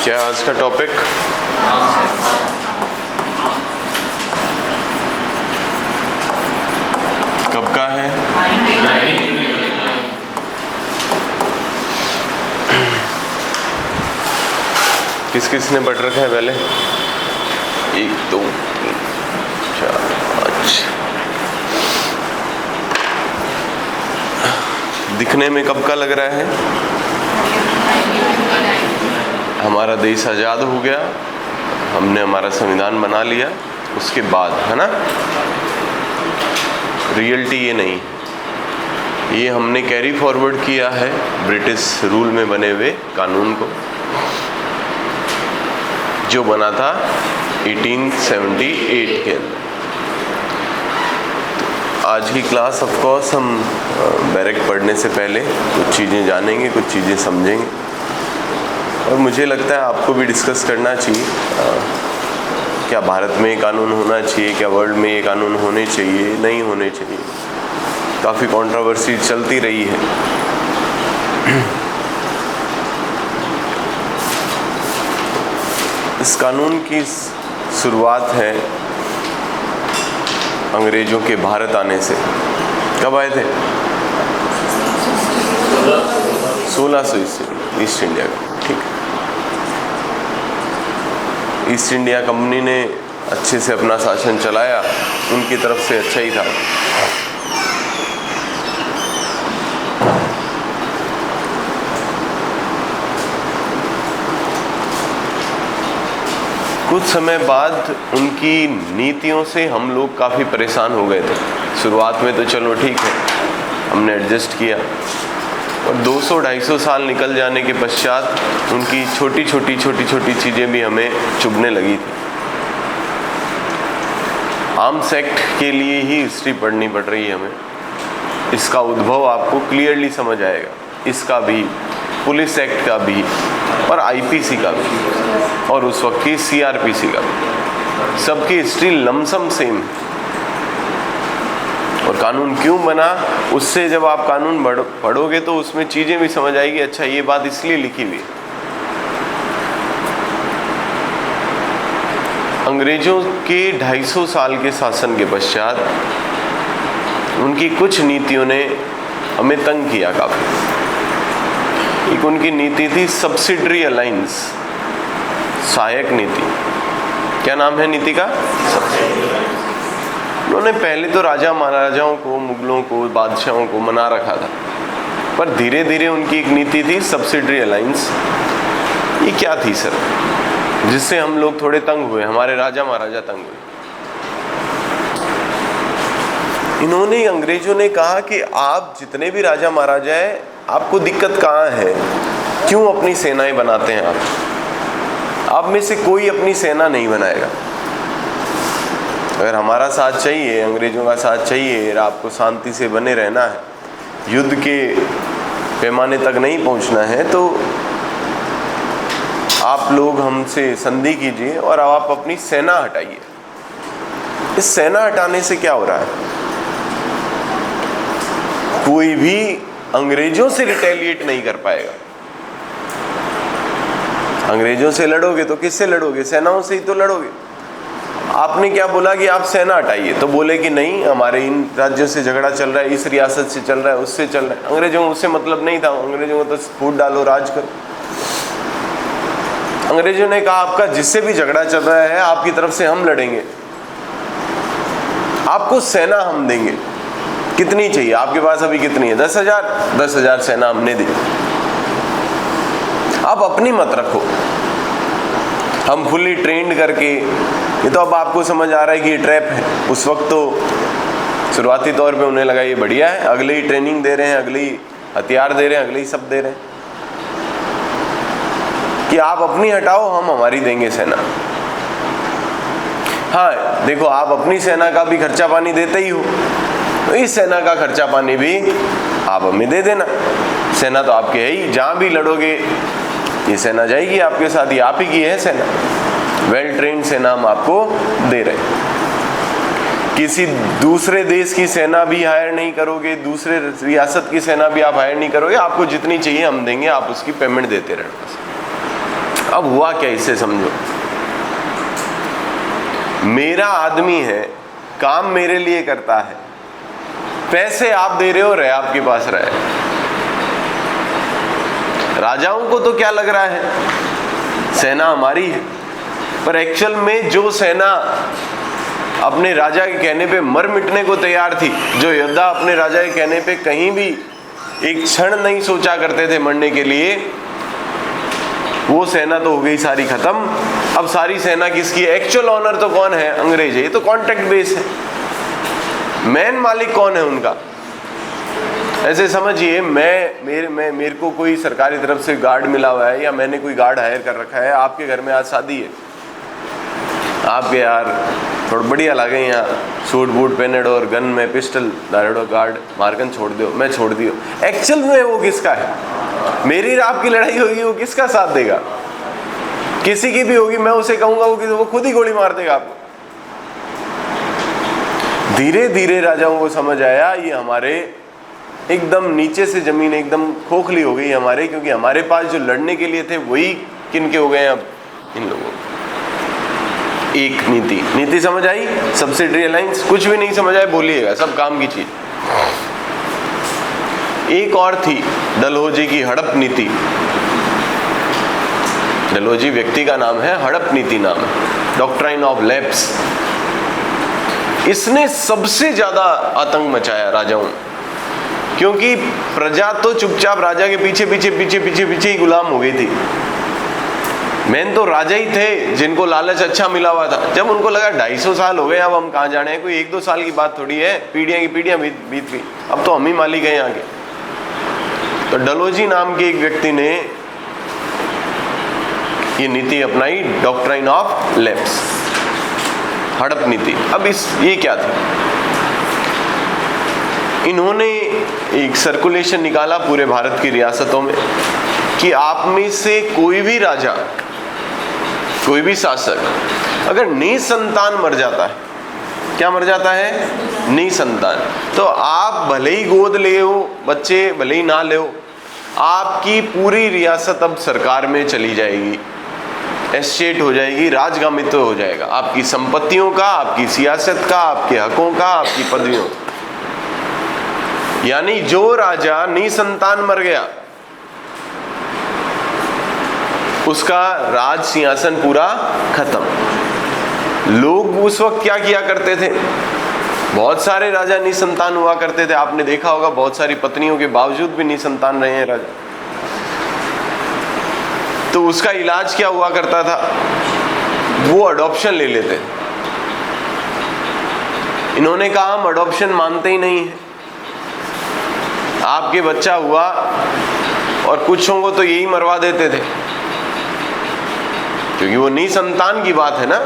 क्या आज का टॉपिक? कब का है? किस किस ने पढ़ रखा है पहले? 1 2 3 4 5। दिखने में कब का लग रहा है? हमारा देश आज़ाद हो गया, हमने हमारा संविधान बना लिया, उसके बाद, है ना? रियलिटी ये नहीं, ये हमने कैरी फॉरवर्ड किया है ब्रिटिश रूल में बने हुए कानून को, जो बना था 1878 के अंदर। आज की क्लास ऑफ कोर्स हम बैरक पढ़ने से पहले कुछ चीज़ें जानेंगे, कुछ चीज़ें समझेंगे, और मुझे लगता है आपको भी डिस्कस करना चाहिए क्या भारत में ये कानून होना चाहिए, क्या वर्ल्ड में ये कानून होने चाहिए, नहीं होने चाहिए। काफ़ी कंट्रोवर्सी चलती रही है। इस कानून की शुरुआत है अंग्रेज़ों के भारत आने से। कब आए थे? 1600 ईस्वी, ईस्ट इंडिया का, ठीक है। ईस्ट इंडिया कंपनी ने अच्छे से अपना शासन चलाया, उनकी तरफ से अच्छा ही था। कुछ समय बाद उनकी नीतियों से हम लोग काफ़ी परेशान हो गए थे। शुरुआत में तो चलो ठीक है, हमने एडजस्ट किया, और 200-250 साल निकल जाने के पश्चात उनकी छोटी छोटी चीज़ें भी हमें चुभने लगी थी। आर्म्स एक्ट के लिए ही हिस्ट्री पढ़नी पड़ रही है हमें। इसका उद्भव आपको क्लियरली समझ आएगा, इसका भी, पुलिस एक्ट का भी, और आईपीसी का भी, और उस वक्त की सीआरपीसी का भी। सबकी हिस्ट्री लमसम सेम है। और कानून क्यों बना, उससे जब आप कानून पढ़ोगे तो उसमें चीज़ें भी समझ आएगी, अच्छा ये बात इसलिए लिखी हुई है। अंग्रेजों के 250 साल के शासन के पश्चात उनकी कुछ नीतियों ने हमें तंग किया काफ़ी। एक उनकी नीति थी सब्सिडरी अलायंस, सहायक नीति। क्या नाम है नीति का? उन्होंने पहले तो राजा महाराजाओं को, मुगलों को, बादशाहों को मना रखा था, पर धीरे धीरे उनकी एक नीति थी सब्सिडरी अलायंस। ये क्या थी सर, जिससे हम लोग थोड़े तंग हुए, हमारे राजा महाराजा तंग हुए। इन्होंने, अंग्रेजों ने कहा कि आप जितने भी राजा महाराजा हैं, आपको दिक्कत कहाँ है, क्यों अपनी सेनाएं बनाते हैं आप में से कोई अपनी सेना नहीं बनाएगा। अगर हमारा साथ चाहिए, अंग्रेजों का साथ चाहिए, आपको शांति से बने रहना है, युद्ध के पैमाने तक नहीं पहुंचना है, तो आप लोग हमसे संधि कीजिए और आप अपनी सेना हटाइए। इस सेना हटाने से क्या हो रहा है? कोई भी अंग्रेजों से रिटेलिएट नहीं कर पाएगा। अंग्रेजों से लड़ोगे तो किससे लड़ोगे? सेनाओं से ही तो लड़ोगे। आपने क्या बोला कि आप सेना हटाइए, तो बोले कि नहीं, हमारे इन राज्यों से झगड़ा चल रहा है, इस रियासत से चल रहा है, उससे चल रहा है। अंग्रेजों को उससे मतलब नहीं था, अंग्रेजों को तो फूट डालो, राज करो। अंग्रेजों ने कहा आपका जिससे भी झगड़ा चल रहा है, आपकी तरफ से हम लड़ेंगे, आपको सेना हम देंगे। कितनी चाहिए? आपके पास अभी कितनी है? 10,000। 10,000 सेना हमने दी, आप अपनी मत रखो, हम फुल्ली ट्रेंड करके। ये तो अब आपको समझ आ रहा है कि ये ट्रैप है। उस वक्त तो शुरुआती तौर पे उन्हें लगा ये बढ़िया है, अगले ही ट्रेनिंग दे रहे हैं, अगले ही हथियार दे रहे हैं, अगले ही सब दे रहे हैं कि आप अपनी हटाओ, हम हमारी देंगे सेना। हाँ देखो, आप अपनी सेना का भी खर्चा पानी देते ही हो, तो इस सेना का खर्चा पानी भी आप हमें दे देना। सेना तो आपके है ही, जहाँ भी लड़ोगे ये सेना जाएगी आपके साथ, ये आप ही की है सेना। वेल ट्रेंड सेना हम आपको दे रहे हैं। किसी दूसरे देश की सेना भी हायर नहीं करोगे, दूसरे रियासत की सेना भी आप हायर नहीं करोगे, आपको जितनी चाहिए हम देंगे, आप उसकी पेमेंट देते रहना। अब हुआ क्या, इससे समझो। मेरा आदमी है, काम मेरे लिए करता है, पैसे आप दे रहे हो, रहे आपके पास रहे। राजाओं को तो क्या लग रहा है, सेना हमारी है, पर एक्चुअल में जो सेना अपने राजा के कहने पे मर मिटने को तैयार थी, जो योद्धा अपने राजा के कहने पे कहीं भी एक क्षण नहीं सोचा करते थे मरने के लिए, वो सेना तो हो गई सारी खत्म। अब सारी सेना किसकी है? एक्चुअल ऑनर तो कौन है? अंग्रेज है। ये तो कॉन्ट्रैक्ट बेस है। मेन मालिक कौन है उनका? ऐसे समझिए, मेरे को कोई सरकारी तरफ से गार्ड मिला हुआ है, या मैंने कोई गार्ड हायर कर रखा है। आपके घर में आज शादी है, आपके यार थोड़ा बढ़िया लगे, यहाँ सूट बूट पहने और गन में पिस्टल डालो, गार्ड मारकन छोड़ दो, मैं छोड़ दियो। एक्चुअल में वो किसका है? मेरी और आपकी लड़ाई होगी, वो किसका साथ देगा? किसी की भी होगी, मैं उसे कहूंगा वो खुद ही गोली मार देगा आपको। धीरे धीरे राजाओं को समझ आया ये हमारे एकदम नीचे से जमीन एकदम खोखली हो गई हमारे, क्योंकि हमारे पास जो लड़ने के लिए थे वही किनके हो गए अब इन लोगों। एक नीति समझ आई? Subsidiary alliance. कुछ भी नहीं समझ आए बोलिएगा, सब काम की चीज। एक और थी डलहौजी की हड़प नीति। डलहौजी व्यक्ति का नाम है, हड़प नीति नाम है, डॉक्ट्राइन ऑफ लैप्स। इसने सबसे ज्यादा आतंक मचाया राजाओं, क्योंकि प्रजा तो चुपचाप राजा के पीछे पीछे पीछे पीछे पीछे ही गुलाम हो गई थी। मेन तो राजा ही थे जिनको लालच अच्छा मिला हुआ था। जब उनको लगा 250 साल हो गए, अब हम कहाँ जाने हैं, कोई 1-2 साल की बात थोड़ी है, पीढ़ियां की पीढ़ियां बीत गई, अब तो हम ही मालिक हैं यहाँ के। तो डलहौजी नाम के एक व्यक्ति ने ये नीति अपनाई, डॉक्ट्राइन ऑफ लैप्स, हड़प नीति। अब ये क्या थी? इन्होंने एक सर्कुलेशन निकाला पूरे भारत की रियासतों में कि आप में से कोई भी राजा, कोई भी शासक अगर निसंतान मर जाता है, क्या मर जाता है? निसंतान, तो आप भले ही गोद ले हो बच्चे, भले ही ना ले हो, आपकी पूरी रियासत अब सरकार में चली जाएगी, एस्टेट हो जाएगी, राजगामित्व हो जाएगा, आपकी संपत्तियों का, आपकी सियासत का, आपके हकों का, आपकी पदवियों का। यानी जो राजा निसंतान मर गया, उसका राज सिंहासन पूरा खत्म। लोग उस वक्त क्या किया करते थे? बहुत सारे राजा निसंतान हुआ करते थे, आपने देखा होगा, बहुत सारी पत्नियों के बावजूद भी निसंतान रहे हैं राजा। तो उसका इलाज क्या हुआ करता था? वो अडॉप्शन ले लेते। इन्होंने कहा हम अडॉप्शन मानते ही नहीं है। आपके बच्चा हुआ और कुछों को तो यही मरवा देते थे, क्योंकि वो निसंतान की बात है ना,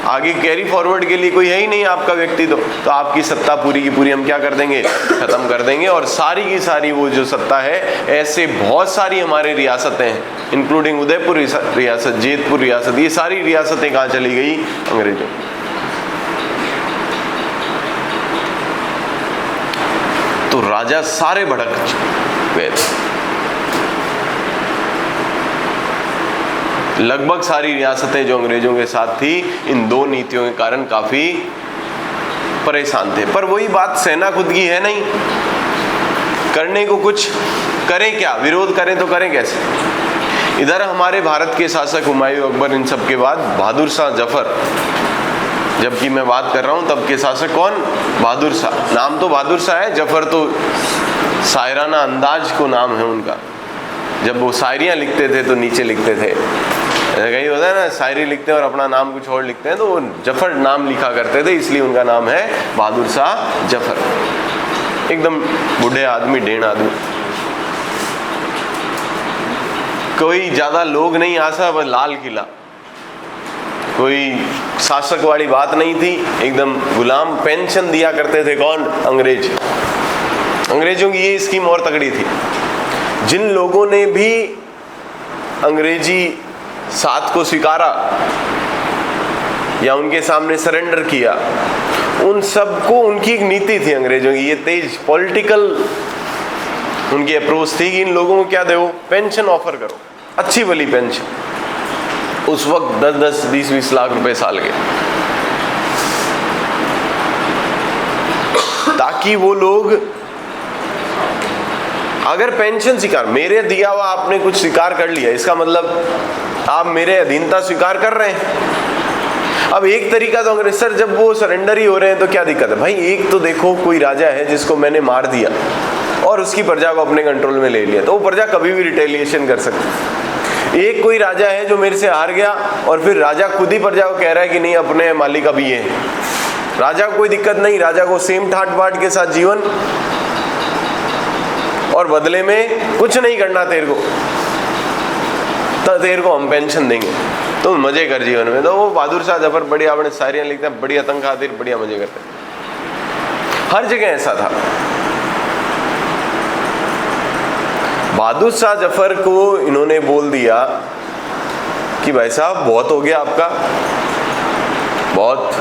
आगे कैरी फॉरवर्ड के लिए कोई है ही नहीं आपका व्यक्ति, तो आपकी सत्ता पूरी की पूरी हम क्या कर देंगे? खत्म कर देंगे। और सारी की सारी वो जो सत्ता है, ऐसे बहुत सारी हमारे रियासतें हैं, इंक्लूडिंग उदयपुर रियासत, जेतपुर रियासत, ये सारी रियासतें कहाँ चली गई? अंग्रेजों। तो राजा सारे भड़क गए थे। लगभग सारी रियासतें जो अंग्रेजों के साथ थी, इन दो नीतियों के कारण काफी परेशान थे। पर वही बात, सेना खुद की है नहीं, करने को कुछ करें क्या? विरोध करें तो करें कैसे? इधर हमारे भारत के शासक हुमायूं, अकबर, इन सब के बाद बहादुर शाह जफर, जबकि मैं बात कर रहा हूं तब के शासक कौन? बहादुर शाह। नाम तो बहादुर शाह है, जफर तो शायराना अंदाज को नाम है उनका। जब वो शायरियाँ लिखते थे तो नीचे लिखते थे, कहीं होता है ना, शायरी लिखते हैं और अपना नाम कुछ और लिखते हैं, तो वो जफर नाम लिखा करते थे, इसलिए उनका नाम है बहादुर शाह जफर। एकदम बूढ़े आदमी, ढेड़ आदमी, कोई ज्यादा लोग नहीं, आसा बस लाल किला, कोई शासक वाली बात नहीं थी, एकदम गुलाम। पेंशन दिया करते थे कौन? अंग्रेज। अंग्रेजों की ये स्कीम और तगड़ी थी। जिन लोगों ने भी अंग्रेजी साथ को स्वीकारा या उनके सामने सरेंडर किया, उन सबको, उनकी एक नीति थी अंग्रेजों की, ये तेज पॉलिटिकल उनकी अप्रोच थी कि इन लोगों को क्या दो? पेंशन ऑफर करो, अच्छी वाली पेंशन। उस वक्त 10-10, 20-20 लाख रुपए साल के, ताकि वो लोग अगर पेंशन स्वीकार, मेरे दिया हुआ आपने कुछ स्वीकार कर लिया, इसका मतलब आप मेरे अधीनता स्वीकार कर रहे हैं। अब एक तरीका तो अंग्रेज, सर जब वो सरेंडर ही हो रहे हैं तो क्या दिक्कत है भाई? एक तो देखो कोई राजा है जिसको मैंने मार दिया और उसकी प्रजा को अपने कंट्रोल में ले लिया, तो वो प्रजा कभी भी रिटेलिएशन कर सकती है। एक कोई राजा है जो मेरे से हार गया और फिर राजा खुद ही प्रजा को कह रहा है कि नहीं अपने मालिक अभी ये है। राजा को कोई दिक्कत नहीं, राजा को सेम ठाट बाट के साथ जीवन, और बदले में कुछ नहीं करना तेरे को, तो तेरे को हम पेंशन देंगे, तो मजे कर जीवन में। तो वो बहादुर शाह जफर बढ़िया अपने शायरियाँ लिखते हैं, बढ़िया तंग खातिर बढ़िया मजे करते हैं। हर जगह ऐसा था। बहादुर शाह जफर को इन्होंने बोल दिया कि भाई साहब बहुत हो गया आपका, बहुत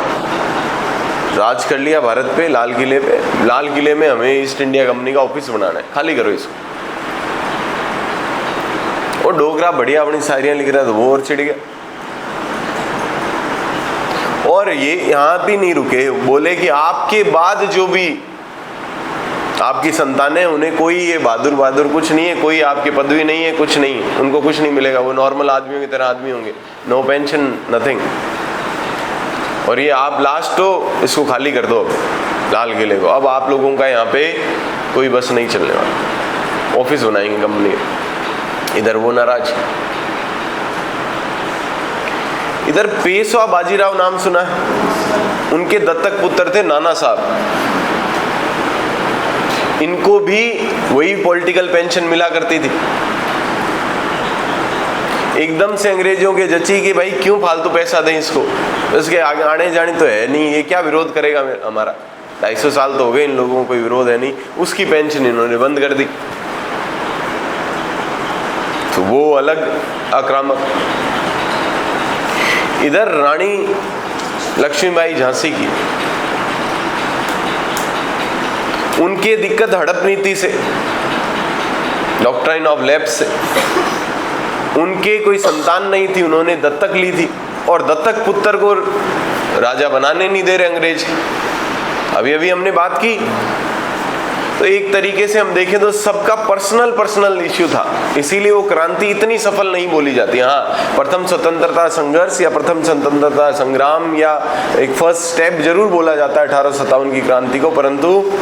राज कर लिया भारत पे, लाल किले पे, लाल किले में हमें ईस्ट इंडिया कंपनी का ऑफिस बनाना है, खाली करो इसको। और डोगरा बढ़िया अपनी शायरियाँ लिख रहा था, वो और चिढ़ गया। और ये यहाँ भी नहीं रुके, बोले कि आपके बाद जो भी आपकी संतानें, उन्हें कोई ये बहादुर बहादुर कुछ नहीं है, कोई आपकी पदवी नहीं है, कुछ नहीं, उनको कुछ नहीं मिलेगा, वो नॉर्मल आदमियों की तरह आदमी होंगे, नो पेंशन नथिंग। और ये आप लास्ट हो, इसको खाली कर दो लाल किले को, अब आप लोगों का यहाँ पे कोई बस नहीं चलने वाला, ऑफिस बनाएंगे कंपनी। इधर वो नाराज। इधर पेशवा बाजीराव नाम सुना है, उनके दत्तक पुत्र थे नाना साहब, इनको भी वही पॉलिटिकल पेंशन मिला करती थी। एकदम से अंग्रेजों के जची कि भाई क्यों फालतू पैसा दें इसको, उसके आगे आने जाने तो है नहीं, ये क्या विरोध करेगा हमारा, 250 साल तो हो गए इन लोगों को, कोई विरोध है नहीं। उसकी पेंशन इन्होंने बंद कर दी, तो वो अलग आक्रामक। इधर रानी लक्ष्मीबाई झांसी की, उनके दिक्कत हड़प नीति से, डॉक्ट्राइन ऑफ लैप्स से, उनके कोई संतान नहीं थी, उन्होंने दत्तक ली थी, और दत्तक पुत्र को राजा बनाने नहीं दे रहे अंग्रेज। अभी अभी हमने बात की, तो एक तरीके से हम देखें तो सबका पर्सनल इश्यू था, इसीलिए वो क्रांति इतनी सफल नहीं बोली जाती। हाँ, प्रथम स्वतंत्रता संघर्ष या प्रथम स्वतंत्रता संग्राम या एक फर्स्ट स्टेप जरूर बोला जाता है 1857 की क्रांति को, परंतु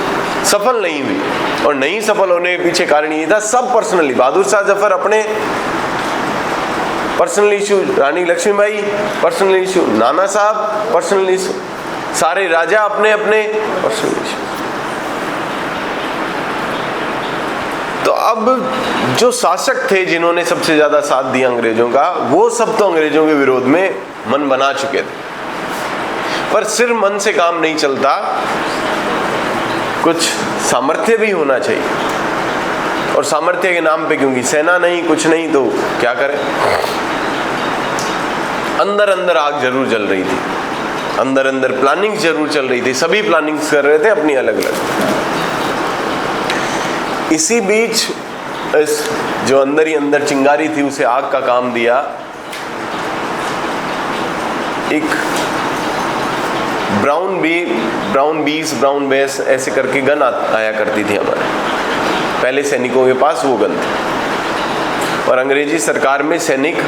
सफल नहीं हुई। और नहीं सफल होने के पीछे कारण ये था, सब पर्सनली, बहादुर शाह जफर अपने पर्सनल इशू, रानी लक्ष्मीबाई पर्सनल इशू, नाना साहब पर्सनल इशू, सारे राजा अपने अपने पर्सनल इशू। तो अब जो शासक थे जिन्होंने सबसे ज्यादा साथ दिया अंग्रेजों का, वो सब तो अंग्रेजों के विरोध में मन बना चुके थे। पर सिर्फ मन से काम नहीं चलता, कुछ सामर्थ्य भी होना चाहिए। और सामर्थ्य के नाम पे, क्योंकि सेना नहीं कुछ नहीं तो क्या करें, अंदर अंदर आग जरूर जल रही थी, अंदर अंदर प्लानिंग जरूर चल रही थी, सभी प्लानिंग्स कर रहे थे अपनी अलग अलग। इसी बीच इस जो अंदर ही अंदर चिंगारी थी उसे आग का काम दिया। एक ब्राउन बेस ऐसे करके गन आया करती थी हमारे पहले सैनिकों के पास, वो गन थी। और अंग्रेजी सरकार में सैनिक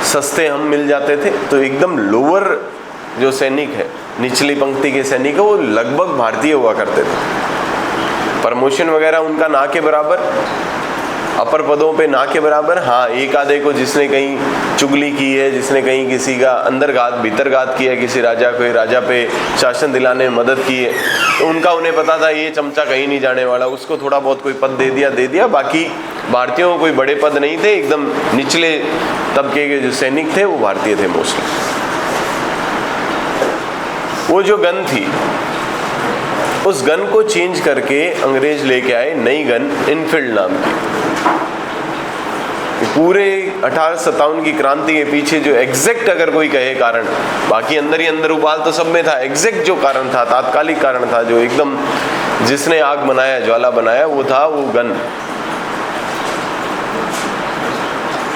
सस्ते हम मिल जाते थे, तो एकदम लोअर जो सैनिक है, निचली पंक्ति के सैनिक है, वो लगभग भारतीय हुआ करते थे। प्रमोशन वगैरह उनका ना के बराबर, अपर पदों पे ना के बराबर। हाँ, एक आधे को जिसने कहीं चुगली की है, जिसने कहीं किसी का अंदरघात भीतरघात किया है, किसी राजा को राजा पे शासन दिलाने में मदद की है, तो उनका उन्हें पता था ये चमचा कहीं नहीं जाने वाला, उसको थोड़ा बहुत कोई पद दे दिया। बाकी भारतीयों को कोई बड़े पद नहीं थे, एकदम निचले तबके के जो सैनिक थे वो भारतीय थे मोस्टली। वो जो गन थी, उस गन को चेंज करके अंग्रेज लेके आए नई गन, इनफील्ड नाम की। पूरे 1857 की क्रांति के पीछे जो एग्जैक्ट अगर कोई कहे कारण, बाकी अंदर ही अंदर उबाल तो सब में था, एग्जैक्ट जो कारण था, तात्कालिक कारण था, जो एकदम जिसने आग बनाया, ज्वाला बनाया, वो था वो गन।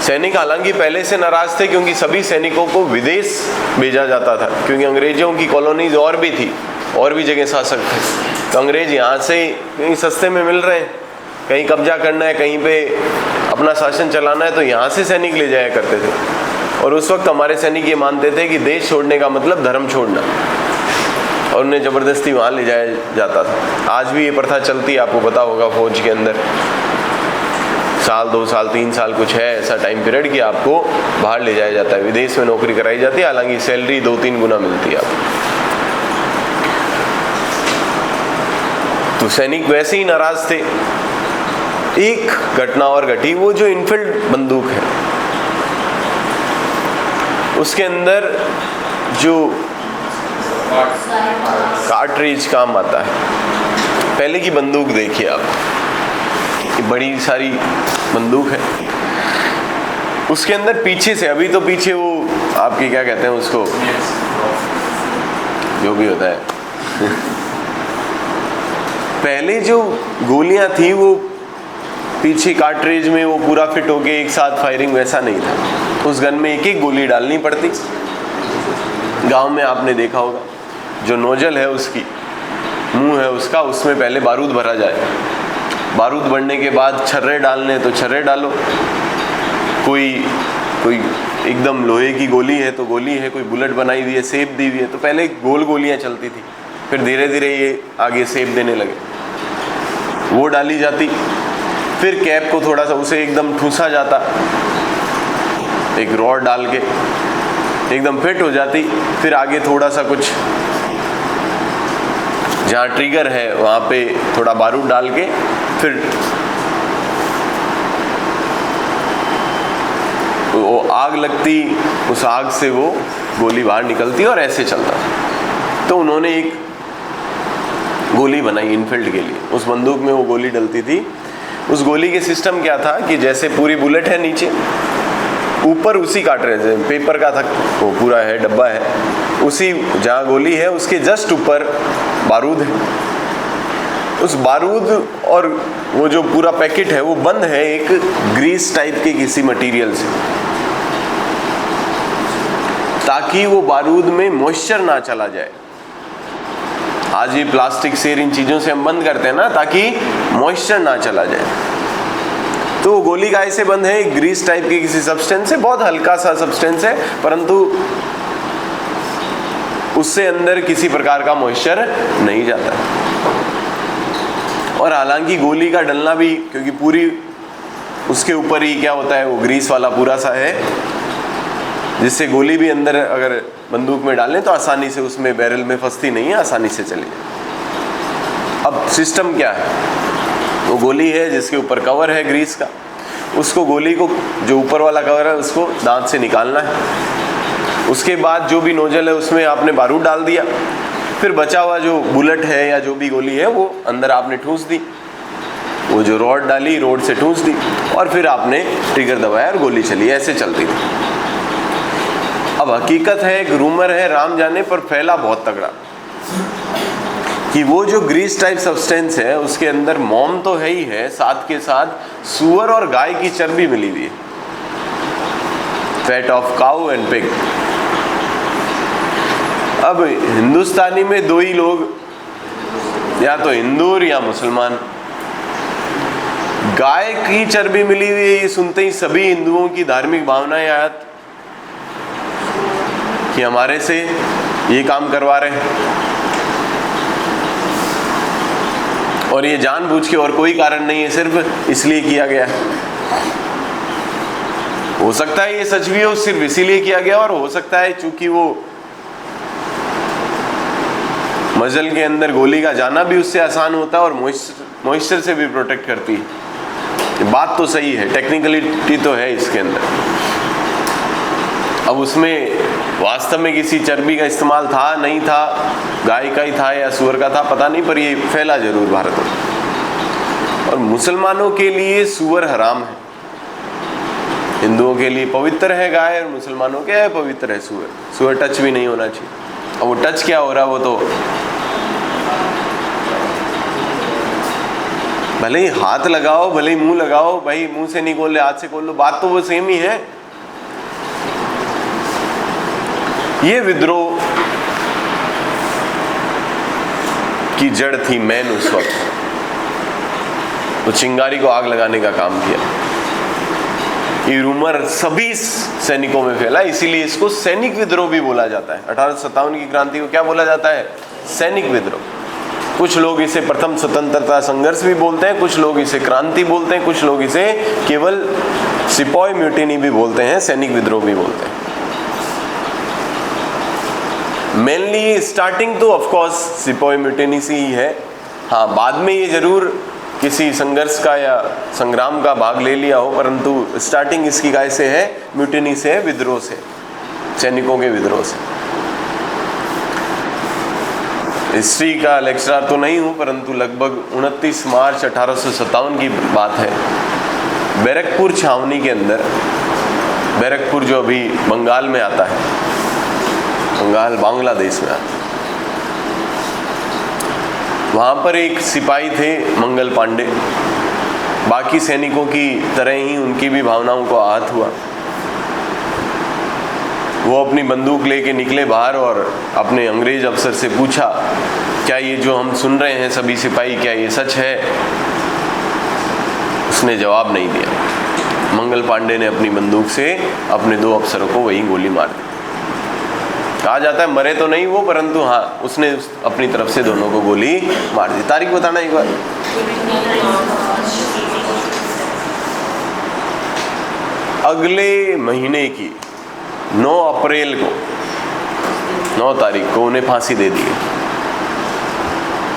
सैनिक हालांकि पहले से नाराज थे, क्योंकि सभी सैनिकों को विदेश भेजा जाता था, क्योंकि अंग्रेजों की कॉलोनीज और भी थी, और भी जगह शासक थे। तो अंग्रेज यहाँ से कहीं सस्ते में मिल रहे हैं, कहीं कब्जा करना है, कहीं पे अपना शासन चलाना है, तो यहाँ से सैनिक ले जाया करते थे। और उस वक्त हमारे सैनिक ये मानते थे कि देश छोड़ने का मतलब धर्म छोड़ना, और उन्हें ज़बरदस्ती वहाँ ले जाया जाता था। आज भी ये प्रथा चलती है, आपको पता होगा। फौज के अंदर साल 2 साल 3 साल कुछ है ऐसा टाइम पीरियड कि आपको बाहर ले जाया जाता है, विदेश में नौकरी कराई जाती है, हालांकि सैलरी 2-3 गुना मिलती है आपको। तो सैनिक वैसे ही नाराज थे। एक घटना और घटी, वो जो इनफील्ड बंदूक है उसके अंदर जो कार्ट्रिज काम आता है। पहले की बंदूक देखिए आप, बड़ी सारी बंदूक है, उसके अंदर पीछे से, अभी तो पीछे वो आपकी क्या कहते हैं उसको, जो भी होता है पहले जो गोलियां थी वो पीछे कार्ट्रिज में वो पूरा फिट होके एक साथ फायरिंग, वैसा नहीं था। उस गन में एक एक गोली डालनी पड़ती। गांव में आपने देखा होगा, जो नोजल है उसकी, मुंह है उसका, उसमें पहले बारूद भरा जाए, बारूद भरने के बाद छर्रे डालने तो छर्रे डालो, कोई एकदम लोहे की गोली है तो गोली है, कोई बुलेट बनाई हुई है, सेप दी हुई है, तो पहले गोल गोलियां चलती थी, फिर धीरे धीरे ये आगे सेप देने लगे, वो डाली जाती। फिर कैप को थोड़ा सा उसे एकदम ठूसा जाता, एक रॉड डाल के एकदम फिट हो जाती। फिर आगे थोड़ा सा कुछ, जहाँ ट्रिगर है वहाँ पे थोड़ा बारूद डाल के, फिर वो आग लगती, उस आग से वो गोली बाहर निकलती और ऐसे चलता। तो उन्होंने एक गोली बनाई इनफील्ड के लिए, उस बंदूक में वो गोली डलती थी। उस गोली के सिस्टम क्या था कि जैसे पूरी बुलेट है नीचे, ऊपर उसी कार्ट्रिज पेपर का था, वो पूरा है डब्बा है, उसी जहाँ गोली है उसके जस्ट ऊपर बारूद है। उस बारूद और वो जो पूरा पैकेट है वो बंद है एक ग्रीस टाइप के किसी मटेरियल से, ताकि वो बारूद में मॉइस्चर ना चला जाए। आज ये प्लास्टिक से, इन चीज़ों से हम बंद करते हैं ना, ताकि मॉइस्चर ना चला जाए। तो वो गोली का ऐसे बंद है, ग्रीस टाइप के किसी सब्सटेंस से, बहुत हल्का सा सब्सटेंस है, परंतु उससे अंदर किसी प्रकार का मॉइस्चर नहीं जाता। और हालांकि गोली का डलना भी, क्योंकि पूरी उसके ऊपर ही क्या होता है, वो ग्रीस वाला पूरा सा है, जिससे गोली भी अंदर अगर बंदूक में डालें तो आसानी से उसमें बैरल में फंसती नहीं है, आसानी से चली जाए। अब सिस्टम क्या है, वो गोली है जिसके ऊपर कवर है ग्रीस का, उसको गोली को जो ऊपर वाला कवर है उसको दांत से निकालना है। उसके बाद जो भी नोजल है उसमें आपने बारूद डाल दिया, फिर बचा हुआ जो बुलेट है या जो भी गोली है वो अंदर आपने ठूंस दी, वो जो रॉड डाली रॉड से ठूंस दी, और फिर आपने ट्रिगर दबाया और गोली चली, ऐसे चलती थी। अब हकीकत है, एक रूमर है, राम जाने पर फैला बहुत तगड़ा, कि वो जो ग्रीस टाइप सब्सटेंस है उसके अंदर मोम तो है ही है, साथ के साथ सुअर और गाय की चर्बी मिली हुई है, fat of cow and pig. अब हिंदुस्तानी में दो ही लोग, या तो हिंदू और या मुसलमान। गाय की चर्बी मिली हुई है, ये सुनते ही सभी हिंदुओं की धार्मिक भावनाएं आयत कि हमारे से ये काम करवा रहे हैं, और ये जानबूझ के, और कोई कारण नहीं है, सिर्फ इसलिए किया गया है। हो सकता है ये सच भी हो, सिर्फ इसीलिए किया गया, और हो सकता है चूंकि वो मजल के अंदर गोली का जाना भी उससे आसान होता है और मॉइस्चर से भी प्रोटेक्ट करती है। बात तो सही है, टेक्निकलिटी तो है इसके अंदर। अब उसमें वास्तव में किसी चर्बी का इस्तेमाल था नहीं था, गाय का ही था या सुअर का था पता नहीं, पर ये फैला जरूर भारत में। और मुसलमानों के लिए सुअर हराम है, हिंदुओं के लिए पवित्र है गाय, और मुसलमानों के लिए पवित्र है सुअर। सुअर टच भी नहीं होना चाहिए। अब वो टच क्या हो रहा, वो तो भले ही हाथ लगाओ, भले ही मुंह लगाओ, भाई मुंह से नहीं खोल ले, हाथ से खोल लो, बात तो वो सेम ही है। ये विद्रोह की जड़ थी मैन उस वक्त, तो चिंगारी को आग लगाने का काम किया। ये रूमर सभी सैनिकों में फैला, इसीलिए इसको सैनिक विद्रोह भी बोला जाता है। 1857 की क्रांति को क्या बोला जाता है? सैनिक विद्रोह। कुछ लोग इसे प्रथम स्वतंत्रता संघर्ष भी बोलते हैं, कुछ लोग इसे क्रांति बोलते हैं, कुछ लोग इसे केवल सिपाही म्यूटिनी भी बोलते हैं, सैनिक विद्रोह भी बोलते हैं। मेनली स्टार्टिंग तो ऑफ कोर्स सिपाही म्यूटिनी से ही है। हाँ, बाद में ये जरूर किसी संघर्ष का या संग्राम का भाग ले लिया हो, परंतु स्टार्टिंग इसकी काय से है? म्यूटिनी से है, विद्रोह से, सैनिकों के विद्रोह से। हिस्ट्री का लेक्चरर तो नहीं हूँ, परंतु लगभग 29 मार्च 1857 की बात है। बैरकपुर छावनी के अंदर, बैरकपुर जो अभी बंगाल में आता है, बंगाल बांग्लादेश में आता है, वहाँ पर एक सिपाही थे मंगल पांडे। बाकी सैनिकों की तरह ही उनकी भी भावनाओं को आहत हुआ। वो अपनी बंदूक लेके निकले बाहर और अपने अंग्रेज अफसर से पूछा, क्या ये जो हम सुन रहे हैं सभी सिपाही, क्या ये सच है? उसने जवाब नहीं दिया। मंगल पांडे ने अपनी बंदूक से अपने 2 अफसरों को वही गोली मार दी। कहा जाता है मरे तो नहीं वो, परंतु हाँ, उसने अपनी तरफ से दोनों को गोली मार दी। तारीख बताना एक बार। अगले महीने की 9 अप्रैल को, 9 तारीख को उन्हें फांसी दे दी।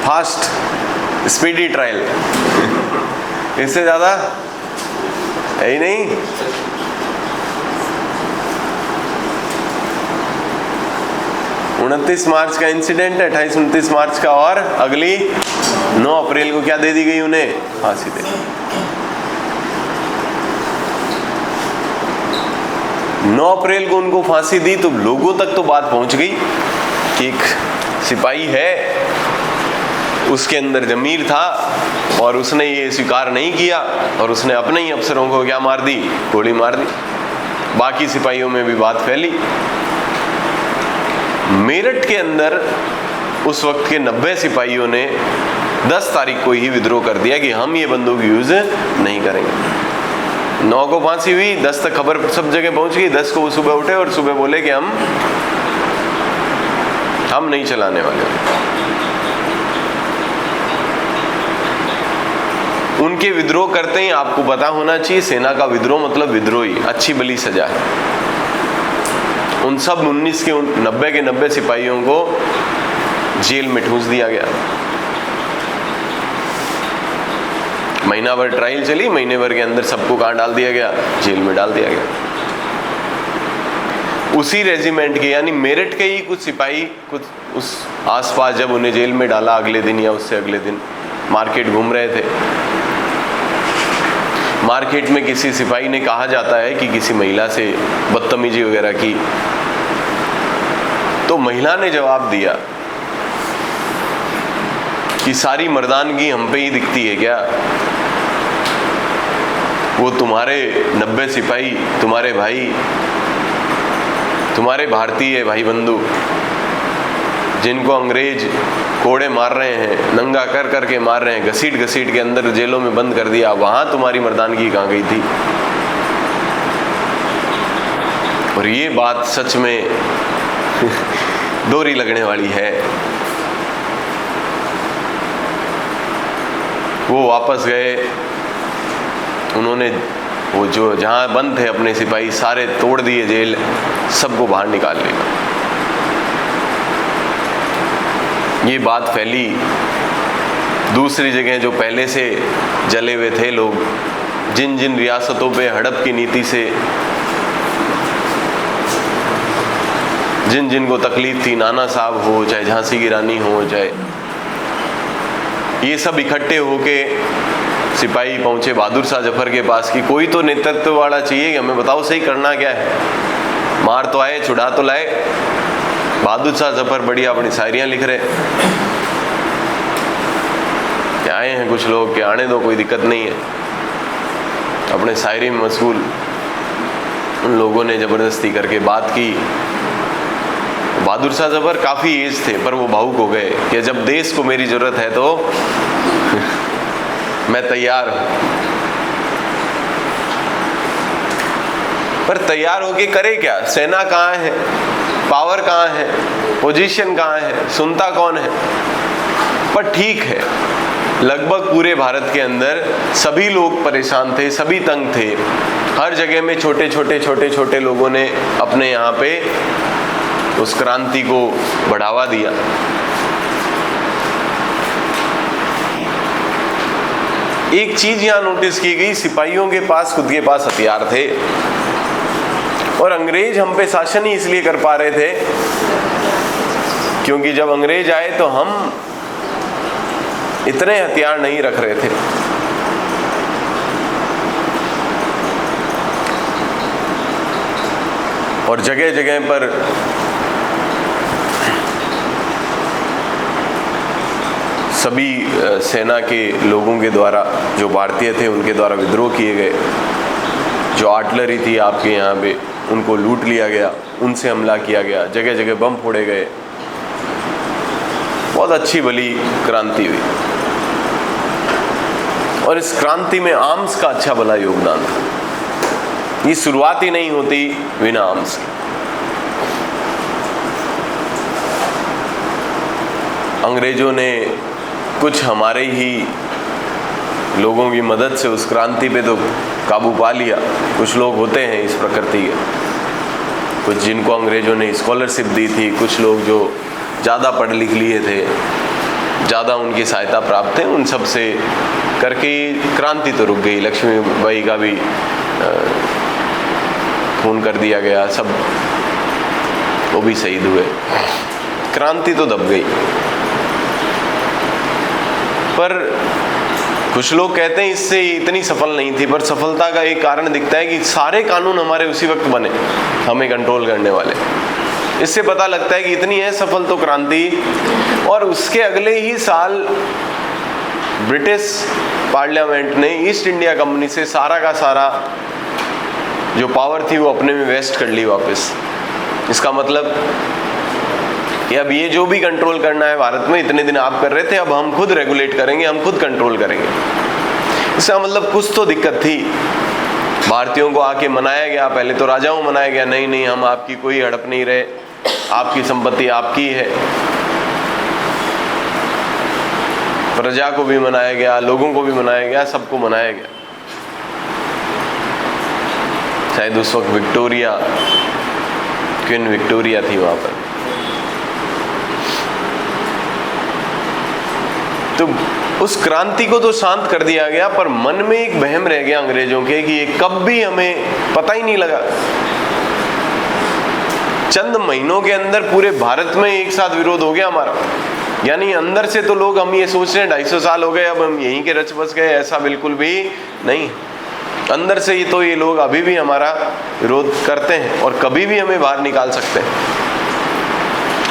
फास्ट स्पीडी ट्रायल, इससे ज्यादा है ही नहीं। उनतीस मार्च का इंसिडेंट है, 28-29 मार्च का, और अगली 9 अप्रैल को क्या दे दी गई? उन्हें फांसी दे दी। 9 अप्रैल को उनको फांसी दी तो लोगों तक तो बात पहुंच गई कि एक सिपाही है, उसके अंदर जमीर था और उसने ये स्वीकार नहीं किया और उसने अपने ही अफसरों को क्या मार दी? गोली मार दी। बाकी सिपाहियों में भी बात फैली। मेरठ के अंदर उस वक्त के 90 सिपाहियों ने 10 तारीख को ही विद्रोह कर दिया कि हम ये बंदूक यूज नहीं करेंगे। 9 को फांसी हुई, 10 तक खबर सब जगह पहुंच गई। 10 को वो सुबह उठे और सुबह बोले कि हम नहीं चलाने वाले। उनके विद्रोह करते ही आपको पता होना चाहिए, सेना का विद्रोह मतलब विद्रोही, अच्छी भली सजा है। उन सब 19 के 90 के 90 सिपाहियों को जेल में ठूंस दिया गया। महीना भर ट्रायल चली, महीने भर के अंदर सबको कहाँ डाल दिया गया? जेल में डाल दिया गया। उसी रेजिमेंट के यानी मेरठ के ही कुछ सिपाही कुछ उस आसपास जब उन्हें जेल में डाला, अगले दिन या उससे अगले दिन मार्केट घूम रहे थे। मार्केट में किसी सिपाही ने, कहा जाता है कि किसी महिला से बदतमीजी वगैरह की, तो महिला ने जवाब दिया कि सारी मर्दानगी हम पे ही दिखती है क्या? वो तुम्हारे 90 सिपाही, तुम्हारे भाई, तुम्हारे भारतीय भाई बंधु जिनको अंग्रेज कोड़े मार रहे हैं, नंगा कर करके मार रहे हैं, घसीट घसीट के अंदर जेलों में बंद कर दिया, वहां तुम्हारी मर्दानगी कहाँ गई थी? और ये बात सच में दोहरी लगने वाली है। वो वापस गए, उन्होंने वो जो जहाँ बंद थे अपने सिपाही सारे तोड़ दिए, जेल सबको बाहर निकाल लिया। ये बात फैली दूसरी जगह, जो पहले से जले हुए थे लोग, जिन जिन रियासतों पे हड़प की नीति से जिन जिन को तकलीफ थी, नाना साहब हो चाहे झांसी की रानी हो, चाहे ये सब इकट्ठे होके सिपाही पहुंचे बहादुर शाह जफर के पास कि कोई तो नेतृत्व वाला चाहिए, हमें बताओ सही करना क्या है। मार तो आए, छुड़ा तो लाए। बहादुर शाह जफर बढ़िया अपनी शायरियां लिख रहे, क्या आए हैं कुछ लोग कि आने दो, कोई दिक्कत नहीं है, अपने शायरी में मशगूल। उन लोगों ने ज़बरदस्ती करके बात की। बहादुर शाह ज़फ़र काफ़ी एज थे, पर वो भावुक हो गए कि जब देश को मेरी ज़रूरत है तो मैं तैयार हूँ। पर तैयार होके करे क्या? सेना कहाँ है, पावर कहाँ है, पोजीशन कहाँ है, सुनता कौन है? पर ठीक है, लगभग पूरे भारत के अंदर सभी लोग परेशान थे, सभी तंग थे। हर जगह में छोटे छोटे लोगों ने अपने यहाँ पे उस क्रांति को बढ़ावा दिया। एक चीज यहाँ नोटिस की गई, सिपाहियों के पास खुद के पास हथियार थे और अंग्रेज हम पे शासन ही इसलिए कर पा रहे थे क्योंकि जब अंग्रेज आए तो हम इतने हथियार नहीं रख रहे थे। और जगह जगह पर सभी सेना के लोगों के द्वारा, जो भारतीय थे उनके द्वारा विद्रोह किए गए। जो आर्टिलरी थी आपके यहाँ पे, उनको लूट लिया गया, उनसे हमला किया गया, जगह जगह बम फोड़े गए। बहुत अच्छी भली क्रांति हुई और इस क्रांति में आर्म्स का अच्छा भला योगदान था। ये शुरुआत ही नहीं होती बिना आर्म्स की। अंग्रेजों ने कुछ हमारे ही लोगों की मदद से उस क्रांति पे तो काबू पा लिया। कुछ लोग होते हैं इस प्रकृति के, कुछ जिनको अंग्रेजों ने स्कॉलरशिप दी थी, कुछ लोग जो ज़्यादा पढ़ लिख लिए थे, ज़्यादा उनकी सहायता प्राप्त है, उन सब से करके क्रांति तो रुक गई। लक्ष्मीबाई का भी खून कर दिया गया, सब वो भी शहीद हुए, क्रांति तो दब गई। पर कुछ लोग कहते हैं इससे इतनी सफल नहीं थी, पर सफलता का एक कारण दिखता है कि सारे कानून हमारे उसी वक्त बने, हमें कंट्रोल करने वाले। इससे पता लगता है कि इतनी है सफल तो क्रांति। और उसके अगले ही साल ब्रिटिश पार्लियामेंट ने ईस्ट इंडिया कंपनी से सारा का सारा जो पावर थी वो अपने में वेस्ट कर ली वापस। इसका मतलब कि अब ये जो भी कंट्रोल करना है भारत में, इतने दिन आप कर रहे थे, अब हम खुद रेगुलेट करेंगे, हम खुद कंट्रोल करेंगे। इसका मतलब कुछ तो दिक्कत थी। भारतीयों को आके मनाया गया, पहले तो राजाओं मनाया गया, नहीं नहीं हम आपकी कोई हड़प नहीं रहे, आपकी संपत्ति आपकी है। प्रजा को भी मनाया गया, लोगों को भी मनाया गया, सबको मनाया गया। शायद उस वक्त विक्टोरिया, क्वीन विक्टोरिया थी वहां पर। तो उस क्रांति को तो शांत कर दिया गया, पर मन में एक वहम रह गया अंग्रेजों के कि ये कब भी हमें पता ही नहीं लगा। चंद महीनों के अंदर पूरे भारत में एक साथ विरोध हो गया हमारा। यानी अंदर से तो लोग हम ये सोच रहे हैं 250 साल हो गए, अब हम यहीं के रच बस गए, ऐसा बिल्कुल भी नहीं। अंदर से ही तो ये लोग अभी भी हमारा विरोध करते हैं और कभी भी हमें बाहर निकाल सकते हैं।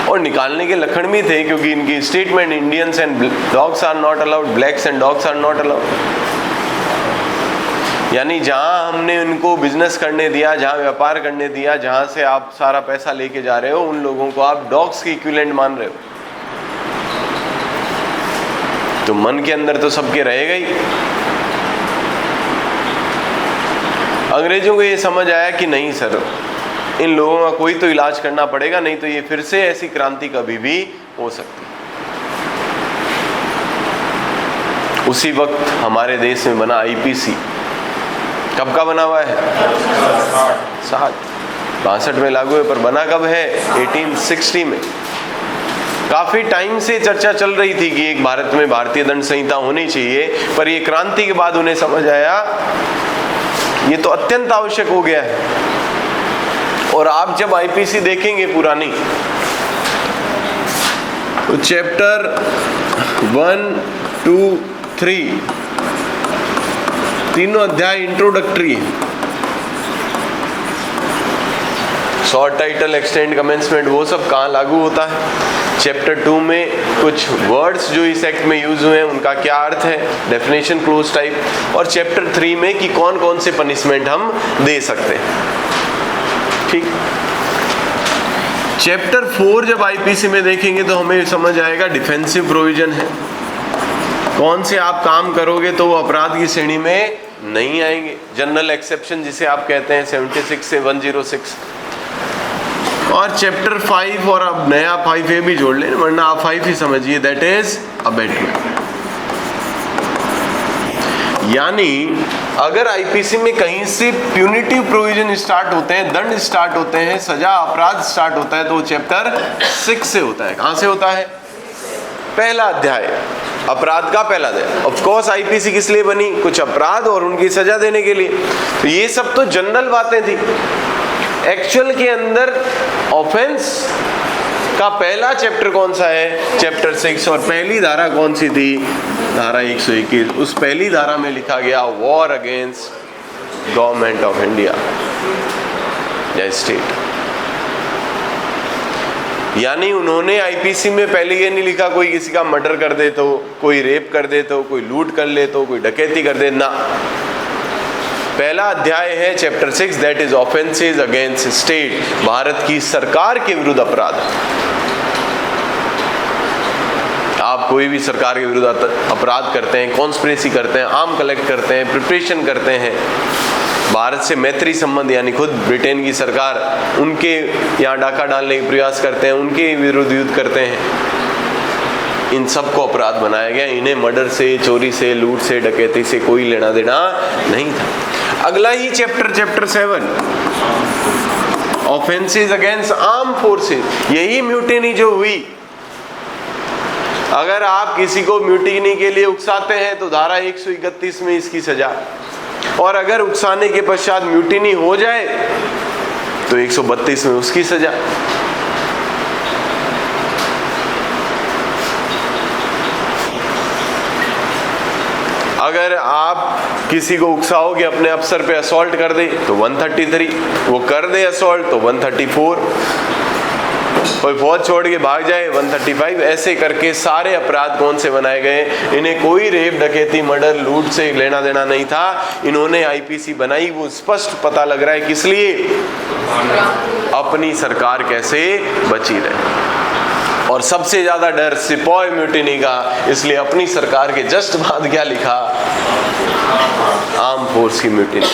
और निकालने के लक्षण भी थे, क्योंकि इनकी statement, Indians and dogs are not allowed, blacks and dogs are not allowed. यानी जहां हमने उनको बिजनेस करने दिया, जहां व्यापार करने दिया, जहां से आप सारा पैसा लेके जा रहे हो, उन लोगों को आप डॉग्स की इक्विवेलेंट मान रहे हो। तो मन के अंदर तो सबके रहेगा ही। अंग्रेजों को ये समझ आया कि नहीं सर, इन लोगों का कोई तो इलाज करना पड़ेगा, नहीं तो ये फिर से ऐसी क्रांति कभी भी हो सकती। उसी वक्त हमारे देश में बना आईपीसी। कब का बना हुआ है? 62 में लागू है, पर बना कब है? 1860 में। काफी टाइम से चर्चा चल रही थी कि एक भारत में भारतीय दंड संहिता होनी चाहिए, पर ये क्रांति के बाद उन्हें समझ आया ये तो अत्यंत आवश्यक हो गया है। और आप जब आईपीसी देखेंगे पुरानी, तो चैप्टर 1, 2, 3 तीनों अध्याय इंट्रोडक्टरी है। शॉर्ट टाइटल, एक्सटेंड, कमेंसमेंट, वो सब कहाँ लागू होता है? चैप्टर 2 में कुछ वर्ड्स जो इस एक्ट में यूज हुए हैं उनका क्या अर्थ है, डेफिनेशन क्लोज टाइप, और चैप्टर 3 में कि कौन कौन से पनिशमेंट हम दे सकते हैं। ठीक। चैप्टर 4 जब आईपीसी में देखेंगे तो हमें समझ आएगा डिफेंसिव प्रोविजन है, कौन से आप काम करोगे तो वो अपराध की श्रेणी में नहीं आएंगे। जनरल एक्सेप्शन जिसे आप कहते हैं 76 से 106। और चैप्टर 5 और अब नया 5A भी जोड़ लें, वरना आप 5 ही समझिए, दैट इज अबेटमेंट। यानी अगर आईपीसी में कहीं से प्यूनिटिव प्रोविजन स्टार्ट होते हैं, दंड स्टार्ट होते हैं, सजा अपराध स्टार्ट होता है, तो वो चैप्टर 6 से होता है। कहां से होता है? पहला अध्याय, अपराध का पहला अध्याय। ऑफ कोर्स आईपीसी किस लिए बनी? कुछ अपराध और उनकी सजा देने के लिए। तो ये सब तो जनरल बातें थी। एक्चुअल के अंदर ऑफेंस का पहला चैप्टर कौन सा है? चैप्टर 6। और पहली धारा कौन सी थी? धारा 121। उस पहली धारा में लिखा गया war against government of India या स्टेट। यानी उन्होंने आईपीसी में पहले ये नहीं लिखा कोई किसी का मर्डर कर दे तो, कोई रेप कर दे तो, कोई लूट कर ले तो, कोई डकैती कर दे, ना। पहला अध्याय है chapter 6, that is offences against state, Bharat की सरकार के विरुद्ध अपराध। आप कोई भी सरकार के विरुद्ध अपराध करते हैं, कॉन्स्पिरेसी करते हैं, आर्म कलेक्ट करते हैं, प्रिपरेशन करते हैं, भारत से मैत्री संबंध यानी खुद ब्रिटेन की सरकार उनके यहाँ डाका डालने का प्रयास करते हैं, उनके विरुद्ध युद्ध करते हैं, इन सब को अपराध बनाया गया। इन्हें मर्डर से, चोरी से, लूट से, डकैती से कोई लेना देना नहीं था। अगला ही chapter 7, offences against arm forces. यही म्यूटिनी जो हुई, अगर आप किसी को म्यूटिनी के लिए उकसाते हैं तो धारा 131 में इसकी सजा, और अगर उकसाने के पश्चात म्यूटिनी हो जाए तो 132 में उसकी सजा। अगर आप किसी को उकसाओगे अपने अफसर पे असॉल्ट कर दे तो 133, वो कर दे असॉल्ट तो 134, कोई फौज छोड़ के भाग जाए 135। ऐसे करके सारे अपराध कौन से बनाए गए? इन्हें कोई रेप, डकैती, मर्डर, लूट से लेना देना नहीं था। इन्होंने आईपीसी बनाई, वो स्पष्ट पता लग रहा है किस लिए? अपनी सरकार कैसे बची रहे। और सबसे ज्यादा डर सिपाही म्यूटिनी का, इसलिए अपनी सरकार के जस्ट बाद क्या लिखा? आर्म फोर्स की म्यूटिनी।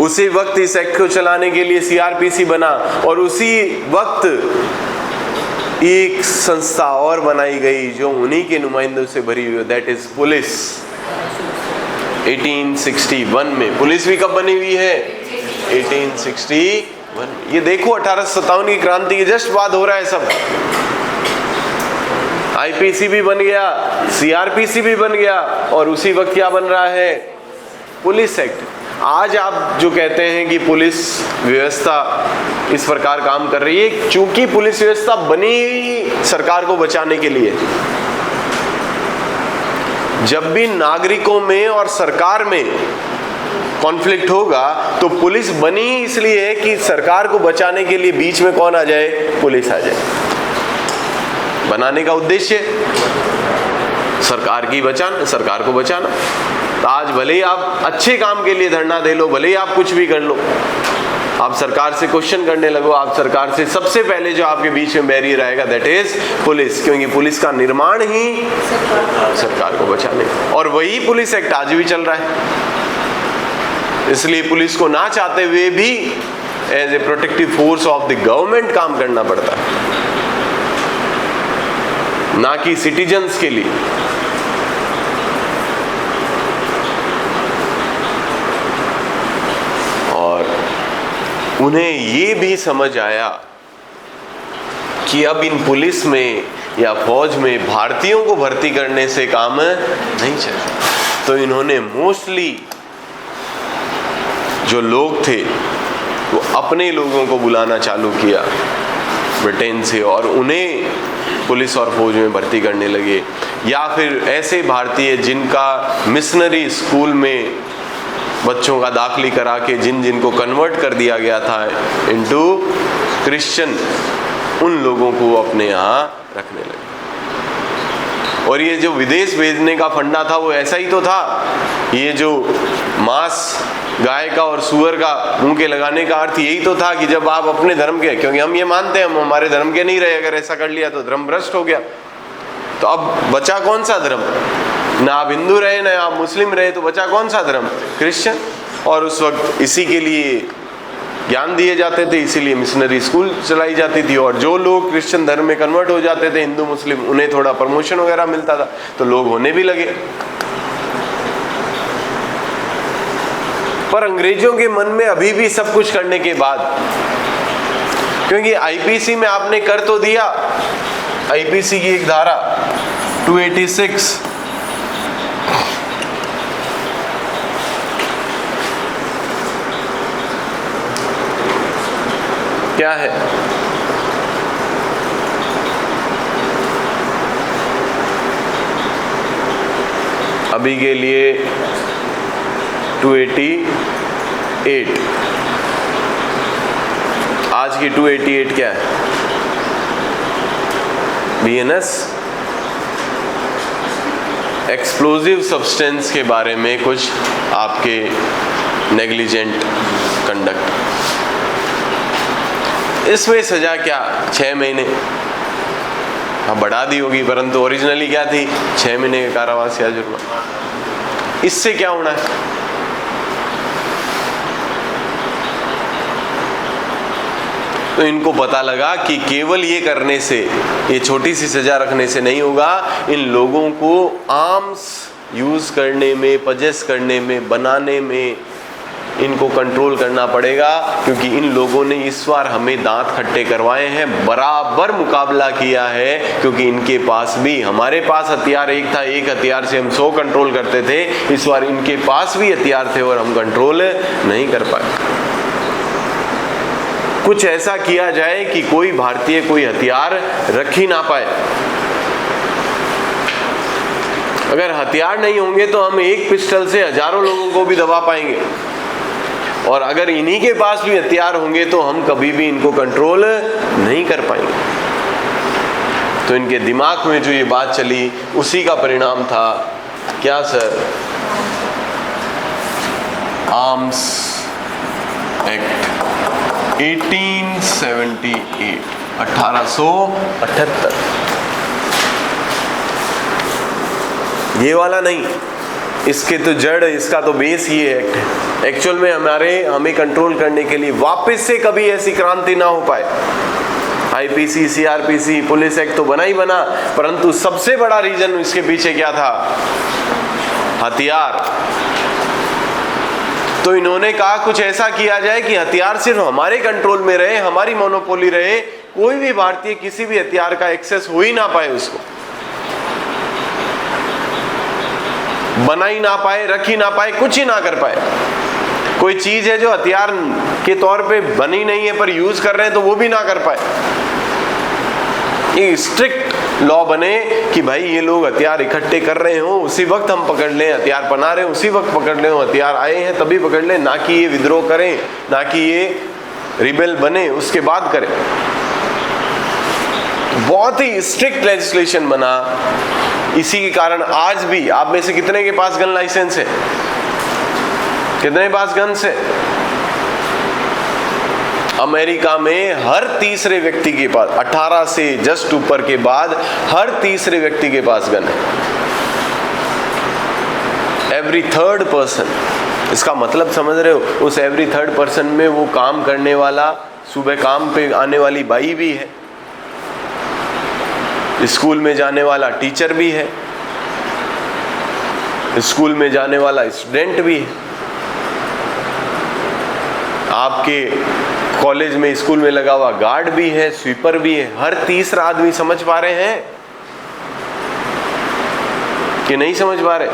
उसी वक्त इस एक्ट को चलाने के लिए सीआरपीसी बना, और उसी वक्त एक संस्था और बनाई गई जो उन्हीं के नुमाइंदों से भरी हुई है, दैट इज पुलिस। 1861 में पुलिस भी कब बनी हुई है? 1861। ये देखो 1857 की क्रांति के जस्ट बाद हो रहा है सब। आईपीसी भी बन गया, सीआरपीसी भी बन गया, और उसी वक्त क्या बन रहा है? Police act. आज आप जो कहते हैं कि पुलिस व्यवस्था इस प्रकार काम कर रही है, चूंकि पुलिस व्यवस्था बनी ही सरकार को बचाने के लिए। जब भी नागरिकों में और सरकार में कॉन्फ्लिक्ट होगा तो पुलिस बनी इसलिए है कि सरकार को बचाने के लिए बीच में कौन आ जाए? पुलिस आ जाए। बनाने का उद्देश्य सरकार की बचाना, सरकार को बचाना। तो आज भले ही आप अच्छे काम के लिए धरना दे लो, भले ही आप कुछ भी कर लो, आप सरकार से क्वेश्चन करने लगो, आप सरकार से सबसे पहले जो आपके बीच में बैरियर आएगा दैट इज पुलिस, क्योंकि पुलिस का निर्माण ही सरकार को बचाने, और वही पुलिस एक्ट आज भी चल रहा है। इसलिए पुलिस को ना चाहते हुए भी as a protective force of the government काम करना पड़ता है, ना कि सिटीजन्स के लिए। और उन्हें ये भी समझ आया कि अब इन पुलिस में या फौज में भारतीयों को भर्ती करने से काम नहीं चलेगा, तो इन्होंने मोस्टली जो लोग थे वो अपने लोगों को बुलाना चालू किया ब्रिटेन से, और उन्हें पुलिस और फौज में भर्ती करने लगे। या फिर ऐसे भारतीय जिनका मिशनरी स्कूल में बच्चों का दाखिली करा के जिनको कन्वर्ट कर दिया गया था इनटू क्रिश्चियन उन लोगों को अपने यहाँ रखने लगे। और ये जो विदेश भेजने का फंडा था वो ऐसा ही तो था। ये जो मांस गाय का और सूअर का मुंह के लगाने का अर्थ यही तो था कि जब आप अपने धर्म के, क्योंकि हम ये मानते हैं हम हमारे धर्म के नहीं रहे, अगर ऐसा कर लिया तो धर्म भ्रष्ट हो गया। तो अब बचा कौन सा धर्म? ना आप हिंदू रहे ना आप मुस्लिम रहे, तो बचा कौन सा धर्म? क्रिश्चियन। और उस वक्त इसी के लिए ज्ञान दिए जाते थे, इसीलिए मिशनरी स्कूल चलाई जाती थी। और जो लोग क्रिश्चियन धर्म में कन्वर्ट हो जाते थे, हिंदू मुस्लिम, उन्हें थोड़ा प्रमोशन वगैरह मिलता था, तो लोग होने भी लगे। पर अंग्रेजों के मन में अभी भी सब कुछ करने के बाद, क्योंकि आईपीसी में आपने कर तो दिया, आईपीसी की एक धारा 286 क्या है? अभी के लिए 288, आज की 288 क्या है? बीएनएस, एक्सप्लोजिव सब्सटेंस के बारे में कुछ आपके नेग्लिजेंट कंडक्ट। इसमें सजा क्या? 6 महीने। हाँ, बढ़ा दी होगी, परंतु ओरिजिनली क्या थी? 6 महीने का कारावास या जुर्माना। इससे क्या होना है? तो इनको पता लगा कि केवल ये करने से, ये छोटी सी सजा रखने से नहीं होगा, इन लोगों को आर्म्स यूज करने में, पजेस करने में, बनाने में इनको कंट्रोल करना पड़ेगा। क्योंकि इन लोगों ने इस बार हमें दांत खट्टे करवाए हैं, बराबर मुकाबला किया है। क्योंकि इनके पास भी, हमारे पास हथियार एक था, एक हथियार से हम 100 कंट्रोल करते थे, इस बार इनके पास भी हथियार थे और हम कंट्रोल नहीं कर पाए। कुछ ऐसा किया जाए कि कोई भारतीय कोई हथियार रख ही ना पाए। अगर हथियार नहीं होंगे तो हम एक पिस्टल से हजारों लोगों को भी दबा पाएंगे, और अगर इन्हीं के पास भी हथियार होंगे तो हम कभी भी इनको कंट्रोल नहीं कर पाएंगे। तो इनके दिमाग में जो ये बात चली, उसी का परिणाम था क्या सर? Arms act 1878, 1878। ये वाला नहीं, इसके तो जड़, इसका तो बेस ये एक्ट है। एक्चुअल में हमें कंट्रोल करने के लिए वापस से कभी ऐसी क्रांति ना हो पाए। आईपीसी, सीआरपीसी, पुलिस एक्ट तो बना ही बना, परंतु सबसे बड़ा रीजन इसके पीछे क्या था? हथियार। तो इन्होंने कहा कुछ ऐसा किया जाए कि हथियार सिर्फ हमारे कंट्रोल में रहे, हमारी मोनोपोली रहे, कोई भी भारतीय किसी भी हथियार का एक्सेस हो ही ना पाए, उसको बना ही ना पाए, रख ही ना पाए, कुछ ही ना कर पाए। कोई चीज है जो हथियार के तौर पे बनी नहीं है पर यूज कर रहे हैं, तो वो भी ना कर पाए। ये स्ट्रिक्ट लॉ बने कि भाई ये लोग हथियार इकट्ठे कर रहे हो, उसी वक्त हम पकड़ लें, हथियार बना रहे हैं उसी वक्त पकड़ लें, हथियार आए हैं तभी पकड़ लें, ना कि ये विद्रोह करें, ना कि ये रिबेल बने उसके बाद करें। बहुत ही स्ट्रिक्ट लेजिस्लेशन बना। इसी के कारण आज भी आप में से कितने के पास गन लाइसेंस है? कितने पास गन्स है? अमेरिका में हर तीसरे व्यक्ति के पास, 18 से जस्ट ऊपर के बाद हर तीसरे व्यक्ति के पास गन है। Every third person. इसका मतलब समझ रहे हो? उस एवरी थर्ड पर्सन में वो काम करने वाला, सुबह काम पे आने वाली बाई भी है, स्कूल में जाने वाला टीचर भी है, स्कूल में जाने वाला स्टूडेंट भी है, आपके कॉलेज में स्कूल में लगा हुआ गार्ड भी है, स्वीपर भी है। हर तीसरा आदमी। समझ पा रहे हैं कि नहीं समझ पा रहे?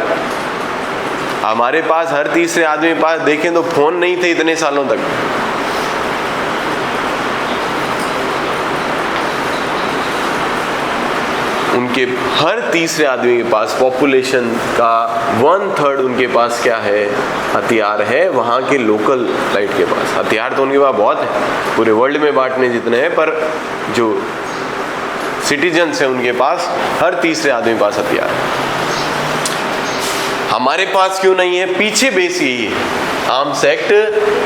हमारे पास हर तीसरे आदमी के पास देखें तो फोन नहीं थे इतने सालों तक। उनके हर तीसरे आदमी के पास, पॉपुलेशन का 1/3 उनके पास क्या है, हथियार है। वहाँ के लोकल लाइट के पास हथियार तो उनके पास बहुत है, पूरे वर्ल्ड में बांटने जितने हैं, पर जो सिटीजन्स हैं उनके पास हर तीसरे आदमी के पास हथियार है। हमारे पास क्यों नहीं है? पीछे बेस यही है, आर्म्स एक्ट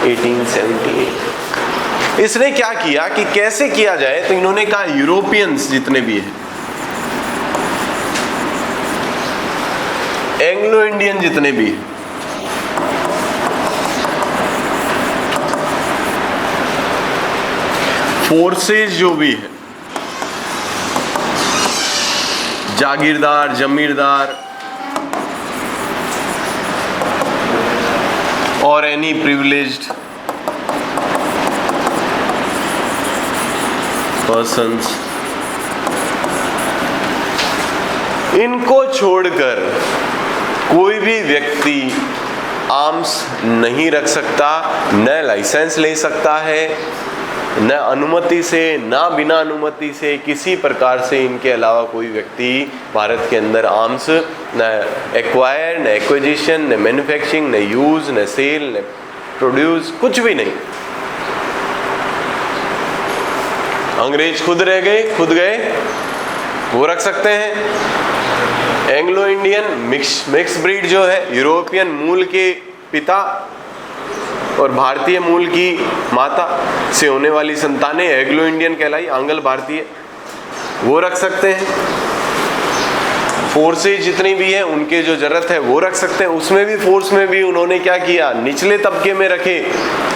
1878। इसने क्या किया कि कैसे किया जाए, तो इन्होंने कहा यूरोपियंस जितने भी हैं, एंग्लो इंडियन जितने भी हैं, फोर्सेस जो भी है, जागीरदार, जमीरदार और एनी प्रिविलेज्ड पर्सन्स, इनको छोड़कर कोई भी व्यक्ति आर्म्स नहीं रख सकता, न लाइसेंस ले सकता है, न अनुमति से, ना बिना अनुमति से, किसी प्रकार से इनके अलावा कोई व्यक्ति भारत के अंदर आर्म्स न एक्वायर, न एक्विजिशन, न मैन्युफैक्चरिंग, न यूज, न सेल, न प्रोड्यूस, कुछ भी नहीं। अंग्रेज खुद रह गए, खुद गए, वो रख सकते हैं। एंग्लो इंडियन मिक्स ब्रीड जो है, यूरोपियन मूल के पिता और भारतीय मूल की माता से होने वाली संतानें एंग्लो इंडियन कहलाई, आंग्ल भारतीय, वो रख सकते हैं। फोर्सेज जितनी भी है उनके जो जरूरत है वो रख सकते हैं। उसमें भी फोर्स में भी उन्होंने क्या किया, निचले तबके में रखे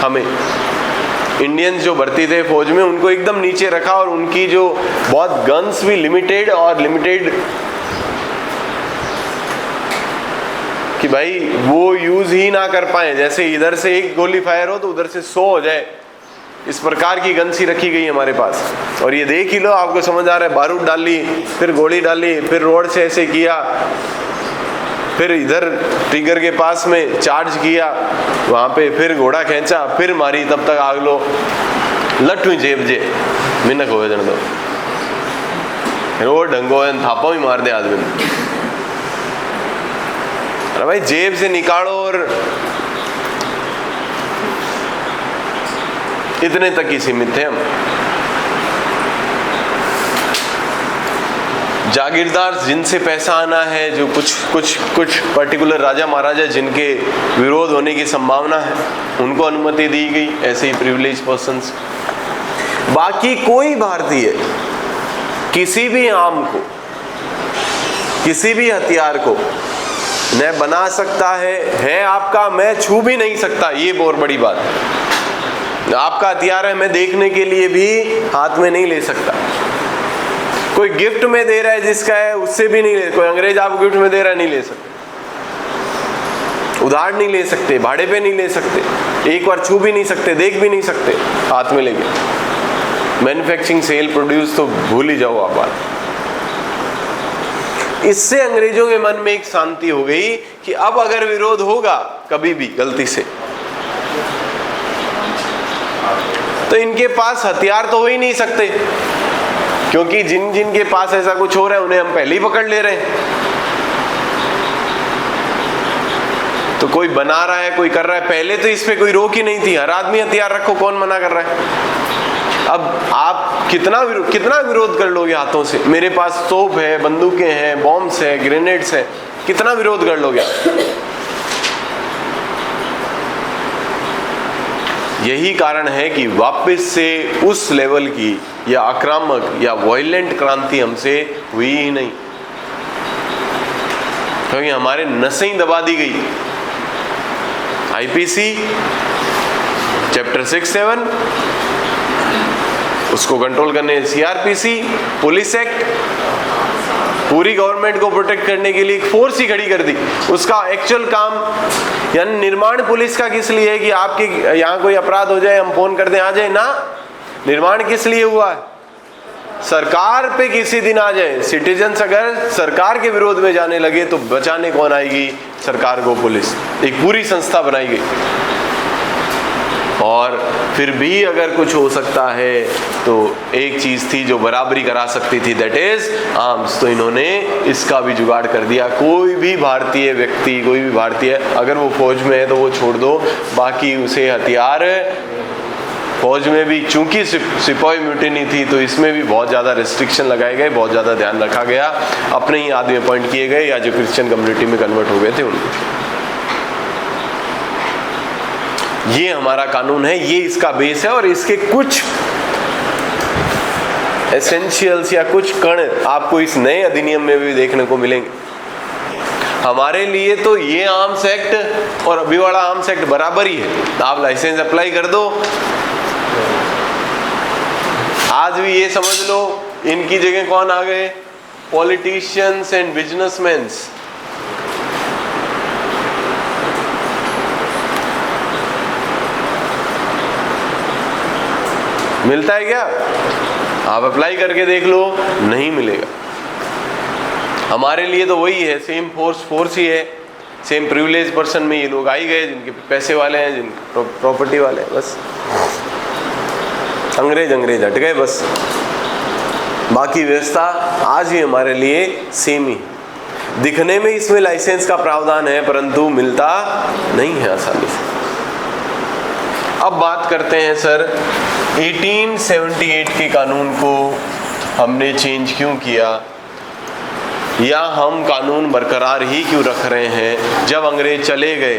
हमें। इंडियंस जो भर्ती थे फौज में उनको एकदम नीचे रखा, और उनकी जो बहुत गन्स भी लिमिटेड कि भाई वो यूज ही ना कर पाए, जैसे इधर से एक गोली फायर हो तो उधर से 100 हो जाए, इस प्रकार की गन्स ही रखी गई हमारे पास। और ये देख ही लो, आपको समझ आ रहा है, बारूद डाली, फिर गोली डाली, फिर रोड से ऐसे किया, फिर इधर ट्रिगर के पास में चार्ज किया, वहाँ पे फिर घोड़ा खींचा, फिर मारी, तब तक आग लो लट हुई जेब जे मिनक हो जन दो, वो ढंगो थापा भी मार दे आदमी ने। अरे भाई जेब से निकालो, और इतने तक ही सीमित थे हम। जागीरदार जिनसे पैसा आना है, जो कुछ पर्टिकुलर राजा महाराजा जिनके विरोध होने की संभावना है, उनको अनुमति दी गई, ऐसे ही प्रिविलेज पर्सन्स। बाकी कोई भारतीय किसी भी आर्म को, किसी भी हथियार को न बना सकता है आपका, मैं छू भी नहीं सकता, ये बहुत बड़ी बात है। आपका हथियार है, मैं देखने के लिए भी हाथ में नहीं ले सकता। कोई गिफ्ट में दे रहा है जिसका है, उससे भी नहीं ले, कोई अंग्रेज आपको गिफ्ट में दे रहा है, नहीं ले सकते, उधार नहीं ले सकते, भाड़े पे नहीं ले सकते, एक बार छू भी नहीं सकते, देख भी नहीं सकते हाथ में लेके। मैन्युफैक्चरिंग, सेल, प्रोड्यूस तो भूल ही जाओ आप बात। इससे अंग्रेजों के मन में एक शांति हो गई कि अब अगर विरोध होगा कभी भी गलती से, तो इनके पास हथियार तो हो ही नहीं सकते, क्योंकि जिन के पास ऐसा कुछ हो रहा है उन्हें हम पहले ही पकड़ ले रहे हैं। तो कोई बना रहा है, कोई कर रहा है, पहले तो इस पे कोई रोक ही नहीं थी, हर आदमी हथियार रखो, कौन मना कर रहा है। अब आप कितना विरोध कर लोगे हाथों से, मेरे पास तोप है, बंदूकें हैं, बॉम्ब्स है, ग्रेनेड्स है, कितना विरोध कर लोगे। यही कारण है कि वापस से उस लेवल की या आक्रामक या वायलेंट क्रांति हमसे हुई ही नहीं, क्योंकि हमारे नसें ही दबा दी गई। आईपीसी चैप्टर 6-7 उसको कंट्रोल करने, सीआरपीसी, पुलिस एक्ट, पूरी गवर्नमेंट को प्रोटेक्ट करने के लिए एक फोर्स ही खड़ी कर दी। उसका एक्चुअल काम, यानी निर्माण पुलिस का किस लिए है कि आपके यहाँ कोई अपराध हो जाए हम फोन कर दें आ जाए ना। निर्माण किस लिए हुआ है, सरकार पे किसी दिन आ जाए, सिटीजन्स अगर सरकार के विरोध में जाने लगे तो बचाने कौन आएगी, सरकार को पुलिस, एक पूरी संस्था बनाई गई। और फिर भी अगर कुछ हो सकता है तो एक चीज़ थी जो बराबरी करा सकती थी, दैट इज आर्म्स। तो इन्होंने इसका भी जुगाड़ कर दिया। कोई भी भारतीय व्यक्ति, कोई भी भारतीय अगर वो फौज में है तो वो छोड़ दो, बाकी उसे हथियार, फौज में भी चूंकि सिपाही म्यूटिनी थी तो इसमें भी बहुत ज़्यादा रिस्ट्रिक्शन लगाए गए, बहुत ज़्यादा ध्यान रखा गया। अपने ही आदमी अपॉइंट किए गए या जो क्रिश्चियन कम्युनिटी में कन्वर्ट हो गए थे उनको। ये हमारा कानून है, ये इसका बेस है और इसके कुछ एसेंशियल्स या कुछ कण आपको इस नए अधिनियम में भी देखने को मिलेंगे। हमारे लिए तो ये आर्म्स एक्ट और अभी वाला आर्म्स एक्ट बराबर ही है। आप लाइसेंस अप्लाई कर दो, आज भी ये समझ लो इनकी जगह कौन आ गए, पॉलिटिशियंस एंड बिजनेसमैन। मिलता है क्या? आप अप्लाई करके देख लो, नहीं मिलेगा। हमारे लिए तो वही है, सेम फोर्स ही है, सेम प्रिविलेज पर्सन में ये लोग आई गए जिनके पैसे वाले हैं, जिनके प्रॉपर्टी वाले हैं, बस अंग्रेज हट गए बस। बाकी व्यवस्था आज भी हमारे लिए सेम ही। दिखने में इसमें लाइसेंस का प्रावधान है परंतु मिलता नहीं है आसानी से। अब बात करते हैं सर 1878 के कानून को हमने चेंज क्यों किया, या हम कानून बरकरार ही क्यों रख रहे हैं। जब अंग्रेज चले गए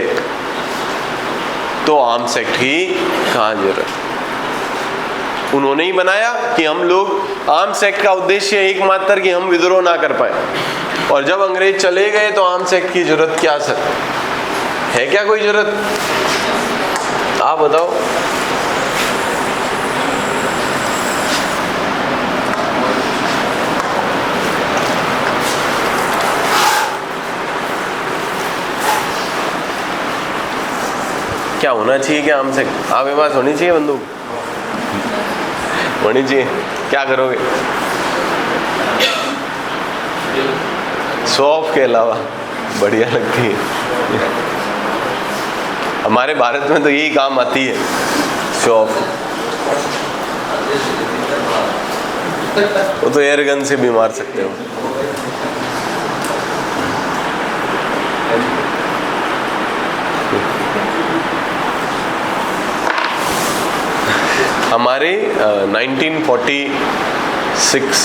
तो आर्म्स एक्ट की कहाँ जरूरत। उन्होंने ही बनाया कि हम लोग, आर्म्स एक्ट का उद्देश्य एकमात्र कि हम विद्रोह ना कर पाए, और जब अंग्रेज चले गए तो आर्म्स एक्ट की जरूरत क्या सर है? क्या कोई जरूरत? आप बताओ। क्या होना चाहिए? क्या आर्म्स एक्ट आपके पास होनी चाहिए? बंदूक होनी चाहिए। क्या करोगे? शो ऑफ के अलावा बढ़िया लगती है। हमारे भारत में तो यही काम आती है, शो ऑफ। वो तो एयर गन से भी मार सकते हो। हमारे 1946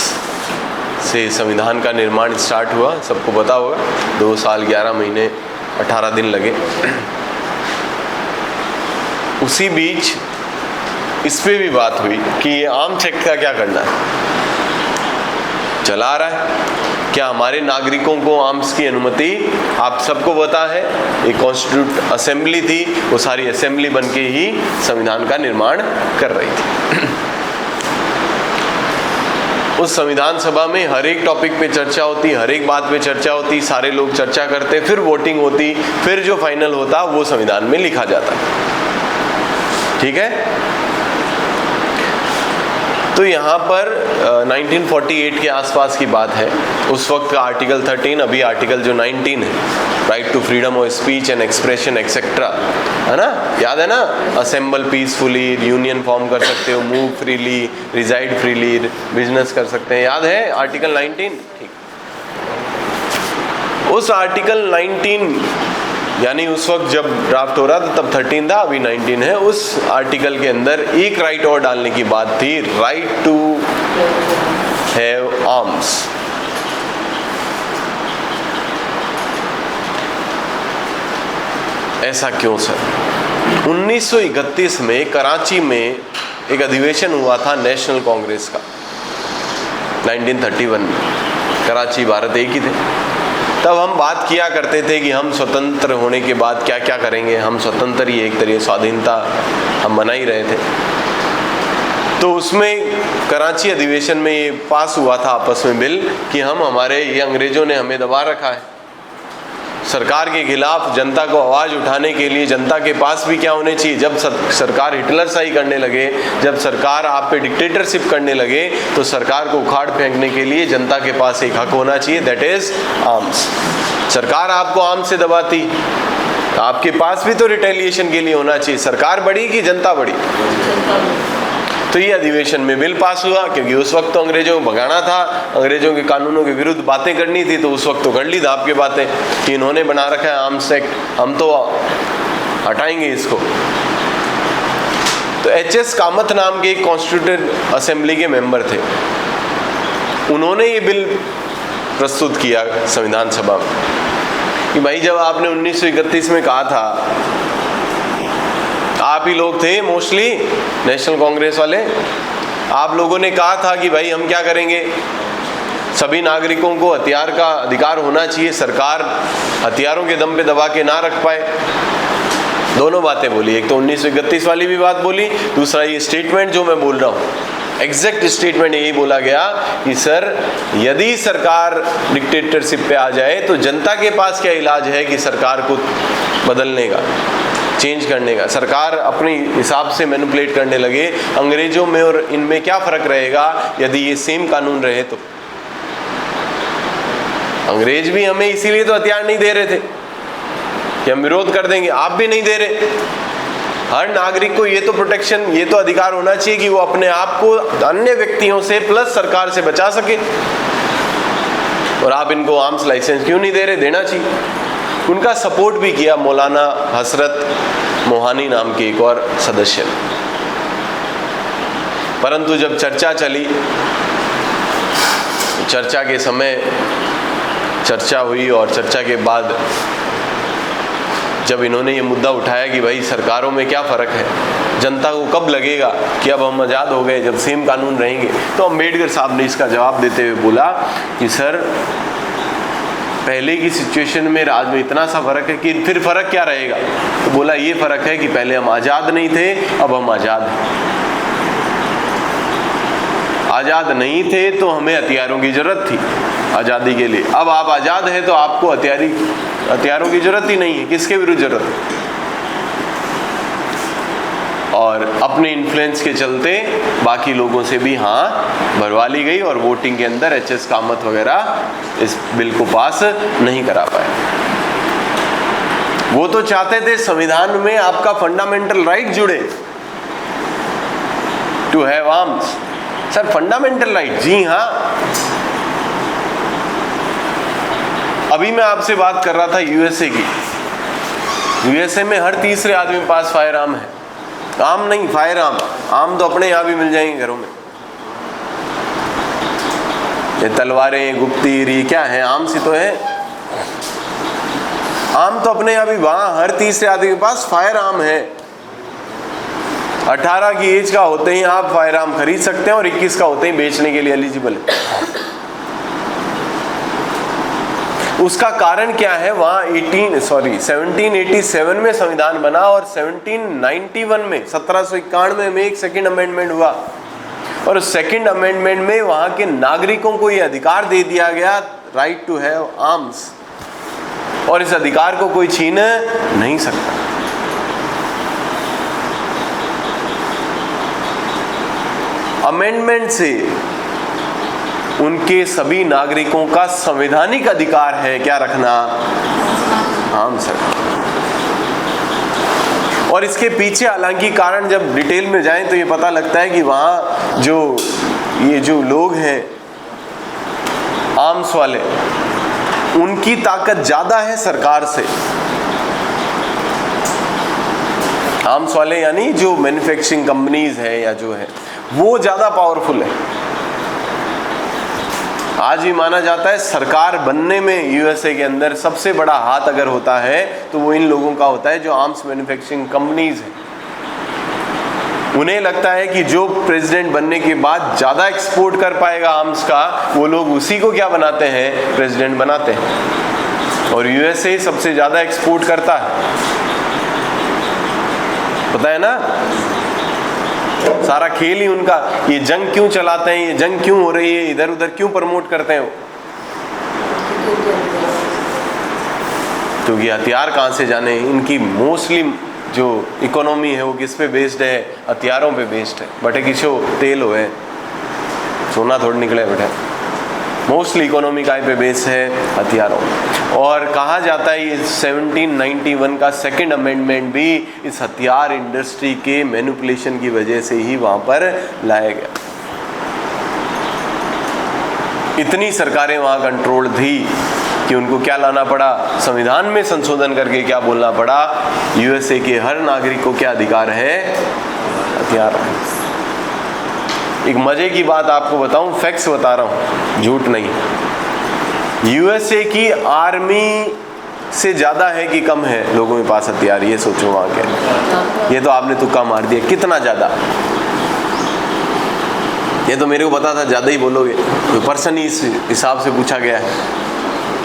से संविधान का निर्माण स्टार्ट हुआ, सबको पता होगा। 2 साल 11 महीने 18 दिन लगे। उसी बीच इस पे भी बात हुई कि ये आर्म्स एक्ट का क्या करना है। चला आ रहा है, क्या हमारे नागरिकों को आर्म्स की अनुमति, आप सबको पता है एक कॉन्स्टिट्यूट असेंबली थी, वो सारी असेंबली बन के ही संविधान का निर्माण कर रही थी। उस संविधान सभा में हर एक टॉपिक पे चर्चा होती, हर एक बात पे चर्चा होती, सारे लोग चर्चा करते, फिर वोटिंग होती, फिर जो फाइनल होता वो संविधान में लिखा जाता। ठीक है। तो यहाँ पर 1948 के आसपास की बात है। उस वक्त का आर्टिकल 13, अभी आर्टिकल जो 19 है, right to freedom of speech and expression etcetera, है ना, याद है ना। असेंबल पीसफुली, यूनियन फॉर्म कर सकते हो, move freely, reside freely, business कर सकते हैं, याद है आर्टिकल 19। ठीक। उस आर्टिकल 19 यानी उस वक्त जब ड्राफ्ट हो रहा था तब 13 था, अभी 19 है। उस आर्टिकल के अंदर एक राइट और डालने की बात थी, राइट टू हैव आर्म्स। ऐसा क्यों सर? 1931 में कराची में एक अधिवेशन हुआ था नेशनल कांग्रेस का, 1931 में। कराची भारत एक ही थे। तब हम बात किया करते थे कि हम स्वतंत्र होने के बाद क्या क्या करेंगे। हम स्वतंत्र ही, एक तरह स्वाधीनता हम मना ही रहे थे। तो उसमें कराची अधिवेशन में ये पास हुआ था आपस में बिल कि हम, हमारे ये अंग्रेजों ने हमें दबा रखा है, सरकार के खिलाफ जनता को आवाज़ उठाने के लिए जनता के पास भी क्या होने चाहिए। जब सरकार हिटलरशाही करने लगे, जब सरकार आप पे डिक्टेटरशिप करने लगे, तो सरकार को उखाड़ फेंकने के लिए जनता के पास एक हक होना चाहिए, दैट इज आर्म्स। सरकार आपको आर्म्स से दबाती, आपके पास भी तो रिटेलिएशन के लिए होना चाहिए। सरकार बड़ी कि जनता बड़ी? तो ये अधिवेशन में बिल पास हुआ, क्योंकि उस वक्त तो अंग्रेजों को भगाना था, अंग्रेजों के कानूनों के विरुद्ध बातें करनी थी, तो उस वक्त तो कर ली था आपके बातें कि इन्होंने बना रखा है आर्म्स एक्ट, हम तो हटाएंगे इसको। तो एच.एस. कामत नाम के एक कॉन्स्टिट्यूटेड असेंबली के मेंबर थे, उन्होंने ये बिल प्रस्तुत किया संविधान सभा में कि भाई जब आपने 1931 में कहा था, आप ही लोग थे मोस्टली नेशनल कांग्रेस वाले, आप लोगों ने कहा था कि भाई हम क्या करेंगे, सभी नागरिकों को हथियार का अधिकार होना चाहिए, सरकार हथियारों के दम पे दबा के ना रख पाए। दोनों बातें बोली, एक तो 1931 वाली भी बात बोली, दूसरा ये स्टेटमेंट जो मैं बोल रहा हूँ, एग्जैक्ट स्टेटमेंट यही बोला गया कि सर यदि सरकार डिक्टेटरशिप पे आ जाए तो जनता के पास क्या इलाज है कि सरकार को बदलने का, चेंज करने का। सरकार अपने हिसाब से मैनिपुलेट करने लगे, अंग्रेजों में और इनमें क्या फ़र्क रहेगा यदि ये सेम कानून रहे तो। अंग्रेज भी हमें इसीलिए तो हथियार नहीं दे रहे थे कि हम विरोध कर देंगे, आप भी नहीं दे रहे। हर नागरिक को ये तो प्रोटेक्शन, ये तो अधिकार होना चाहिए कि वो अपने आप को अन्य व्यक्तियों से प्लस सरकार से बचा सके, और आप इनको आर्म्स लाइसेंस क्यों नहीं दे रहे? देना चाहिए। उनका सपोर्ट भी किया मौलाना हसरत मोहानी नाम के एक और सदस्य ने। परंतु जब चर्चा चली, चर्चा के समय चर्चा हुई और चर्चा के बाद जब इन्होंने ये मुद्दा उठाया कि भाई सरकारों में क्या फ़र्क है, जनता को कब लगेगा कि अब हम आज़ाद हो गए जब सेम कानून रहेंगे, तो अम्बेडकर साहब ने इसका जवाब देते हुए बोला कि सर पहले की सिचुएशन में राज में इतना सा फ़र्क है कि फिर फ़र्क क्या रहेगा? तो बोला ये फ़र्क है कि पहले हम आज़ाद नहीं थे, अब हम आज़ाद हैं। आज़ाद नहीं थे तो हमें हथियारों की ज़रूरत थी आज़ादी के लिए, अब आप आज़ाद हैं तो आपको हथियारों की ज़रूरत ही नहीं है। किसके विरुद्ध ज़रूरत है? और अपने इन्फ्लुएंस के चलते बाकी लोगों से भी हाँ भरवा ली गई और वोटिंग के अंदर एच.एस. कामत वगैरह इस बिल को पास नहीं करा पाए। वो तो चाहते थे संविधान में आपका फंडामेंटल राइट जुड़े, to have arms. Sir fundamental right, जी हाँ। अभी मैं आपसे बात कर रहा था यूएसए की। यूएसए में हर तीसरे आदमी के पास फायर आर्म है। आर्म नहीं, फायर आर्म। आर्म तो अपने यहाँ भी मिल जाएंगे घरों में। ये तलवारें, गुप्तीर, ये क्या है? आर्म्स ही तो है। आर्म तो अपने यहाँ भी, वहाँ हर तीसरे आदमी के पास फायर आर्म है। 18 की एज का होते ही आप फायर आर्म खरीद सकते हैं और 21 का होते ही बेचने के लिए एलिजिबल है। उसका कारण क्या है? वहाँ 1787 में संविधान बना और 1791 में 1791 में एक सेकंड अमेंडमेंट हुआ, और उस सेकंड अमेंडमेंट में वहाँ के नागरिकों को ये अधिकार दे दिया गया, राइट टू हैव आर्म्स, और इस अधिकार को कोई छीन नहीं सकता। अमेंडमेंट से उनके सभी नागरिकों का संवैधानिक अधिकार है क्या रखना? आर्म्स रखना। और इसके पीछे हालांकि कारण जब डिटेल में जाएं तो ये पता लगता है कि वहाँ जो लोग हैं आर्म्स वाले, उनकी ताकत ज़्यादा है सरकार से। आर्म्स वाले यानी जो मैन्युफैक्चरिंग कंपनीज है या जो है वो ज़्यादा पावरफुल है। आज भी माना जाता है सरकार बनने में यूएसए के अंदर सबसे बड़ा हाथ अगर होता है तो वो इन लोगों का होता है जो आर्म्स मैन्युफैक्चरिंग कंपनीज हैं। उन्हें लगता है कि जो प्रेसिडेंट बनने के बाद ज़्यादा एक्सपोर्ट कर पाएगा आर्म्स का, वो लोग उसी को क्या बनाते हैं? प्रेसिडेंट बनाते हैं। और यूएसए सबसे ज़्यादा एक्सपोर्ट करता है, पता है ना? सारा खेल ही उनका। ये जंग क्यों चलाते हैं, ये जंग क्यों हो रही है, इधर उधर क्यों प्रमोट करते हैं वो? क्योंकि हथियार कहाँ से जाने? इनकी मोस्टली जो इकोनॉमी है वो किस पे बेस्ड है? हथियारों पे बेस्ड है। बटे किसो तेल हो है, सोना थोड़ी निकले बेटा। मोस्टली इकोनॉमी काय पे बेस है? हथियारों। और कहा जाता है ये 1791 का सेकंड अमेंडमेंट भी इस हथियार इंडस्ट्री के मैनिपुलेशन की वजह से ही वहाँ पर लाया गया। इतनी सरकारें वहाँ कंट्रोल थी कि उनको क्या लाना पड़ा? संविधान में संशोधन करके क्या बोलना पड़ा? यूएसए के हर नागरिक को क्या अधिकार है? हथियार। एक मजे की बात आपको बताऊं, फैक्ट्स बता रहा हूं, झूठ नहीं। यूएसए की आर्मी से ज्यादा है कि कम है लोगों के पास हथियार? ये सोचो वहां के। ये तो आपने तुक्का मार दिया। कितना ज्यादा? ये तो मेरे को पता था ज्यादा ही बोलोगे, तो पर्सन ही इस हिसाब से पूछा गया है,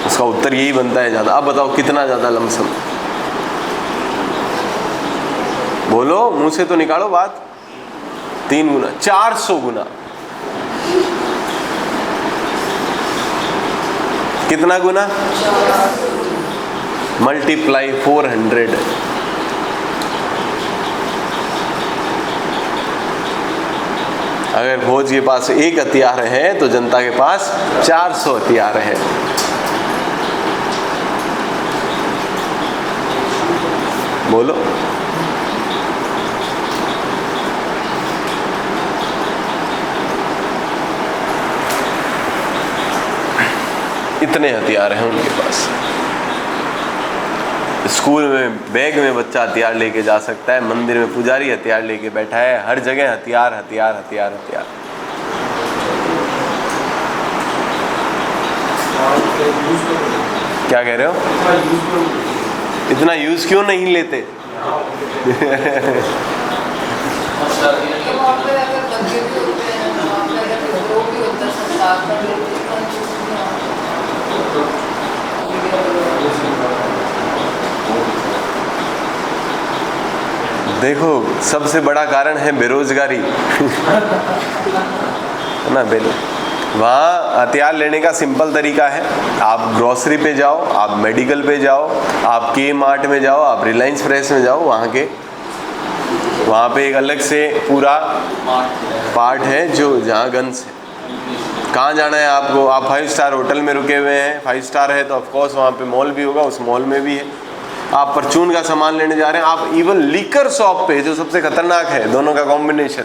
उसका उत्तर यही बनता है ज्यादा। अब बताओ कितना ज्यादा लमसम? बोलो, मुंह से तो निकालो बात। 3 गुना, 400 गुना। कितना गुना? मल्टीप्लाई 400। अगर फौज के पास एक हथियार है तो जनता के पास 400 हथियार है। बोलो। इतने हथियार हैं उनके पास। स्कूल में बैग में बच्चा हथियार लेके जा सकता है, मंदिर में पुजारी हथियार लेके बैठा है, हर जगह हथियार हथियार हथियार हथियार। क्या कह रहे हो? इतना यूज क्यों नहीं लेते? देखो, सबसे बड़ा कारण है बेरोजगारी। ना वहाँ हथियार लेने का सिंपल तरीका है, आप ग्रोसरी पे जाओ, आप मेडिकल पे जाओ, आप के मार्ट में जाओ, आप रिलायंस फ्रेश में जाओ, वहाँ पे एक अलग से पूरा पार्ट है जो जहाँ गन्स है। कहाँ जाना है आपको? आप 5 स्टार होटल में रुके हुए हैं, 5 स्टार है तो ऑफकोर्स वहाँ पे मॉल भी होगा, उस मॉल में भी है। आप परचून का सामान लेने जा रहे हैं, आप इवन लीकर शॉप पे, जो सबसे खतरनाक है, दोनों का कॉम्बिनेशन।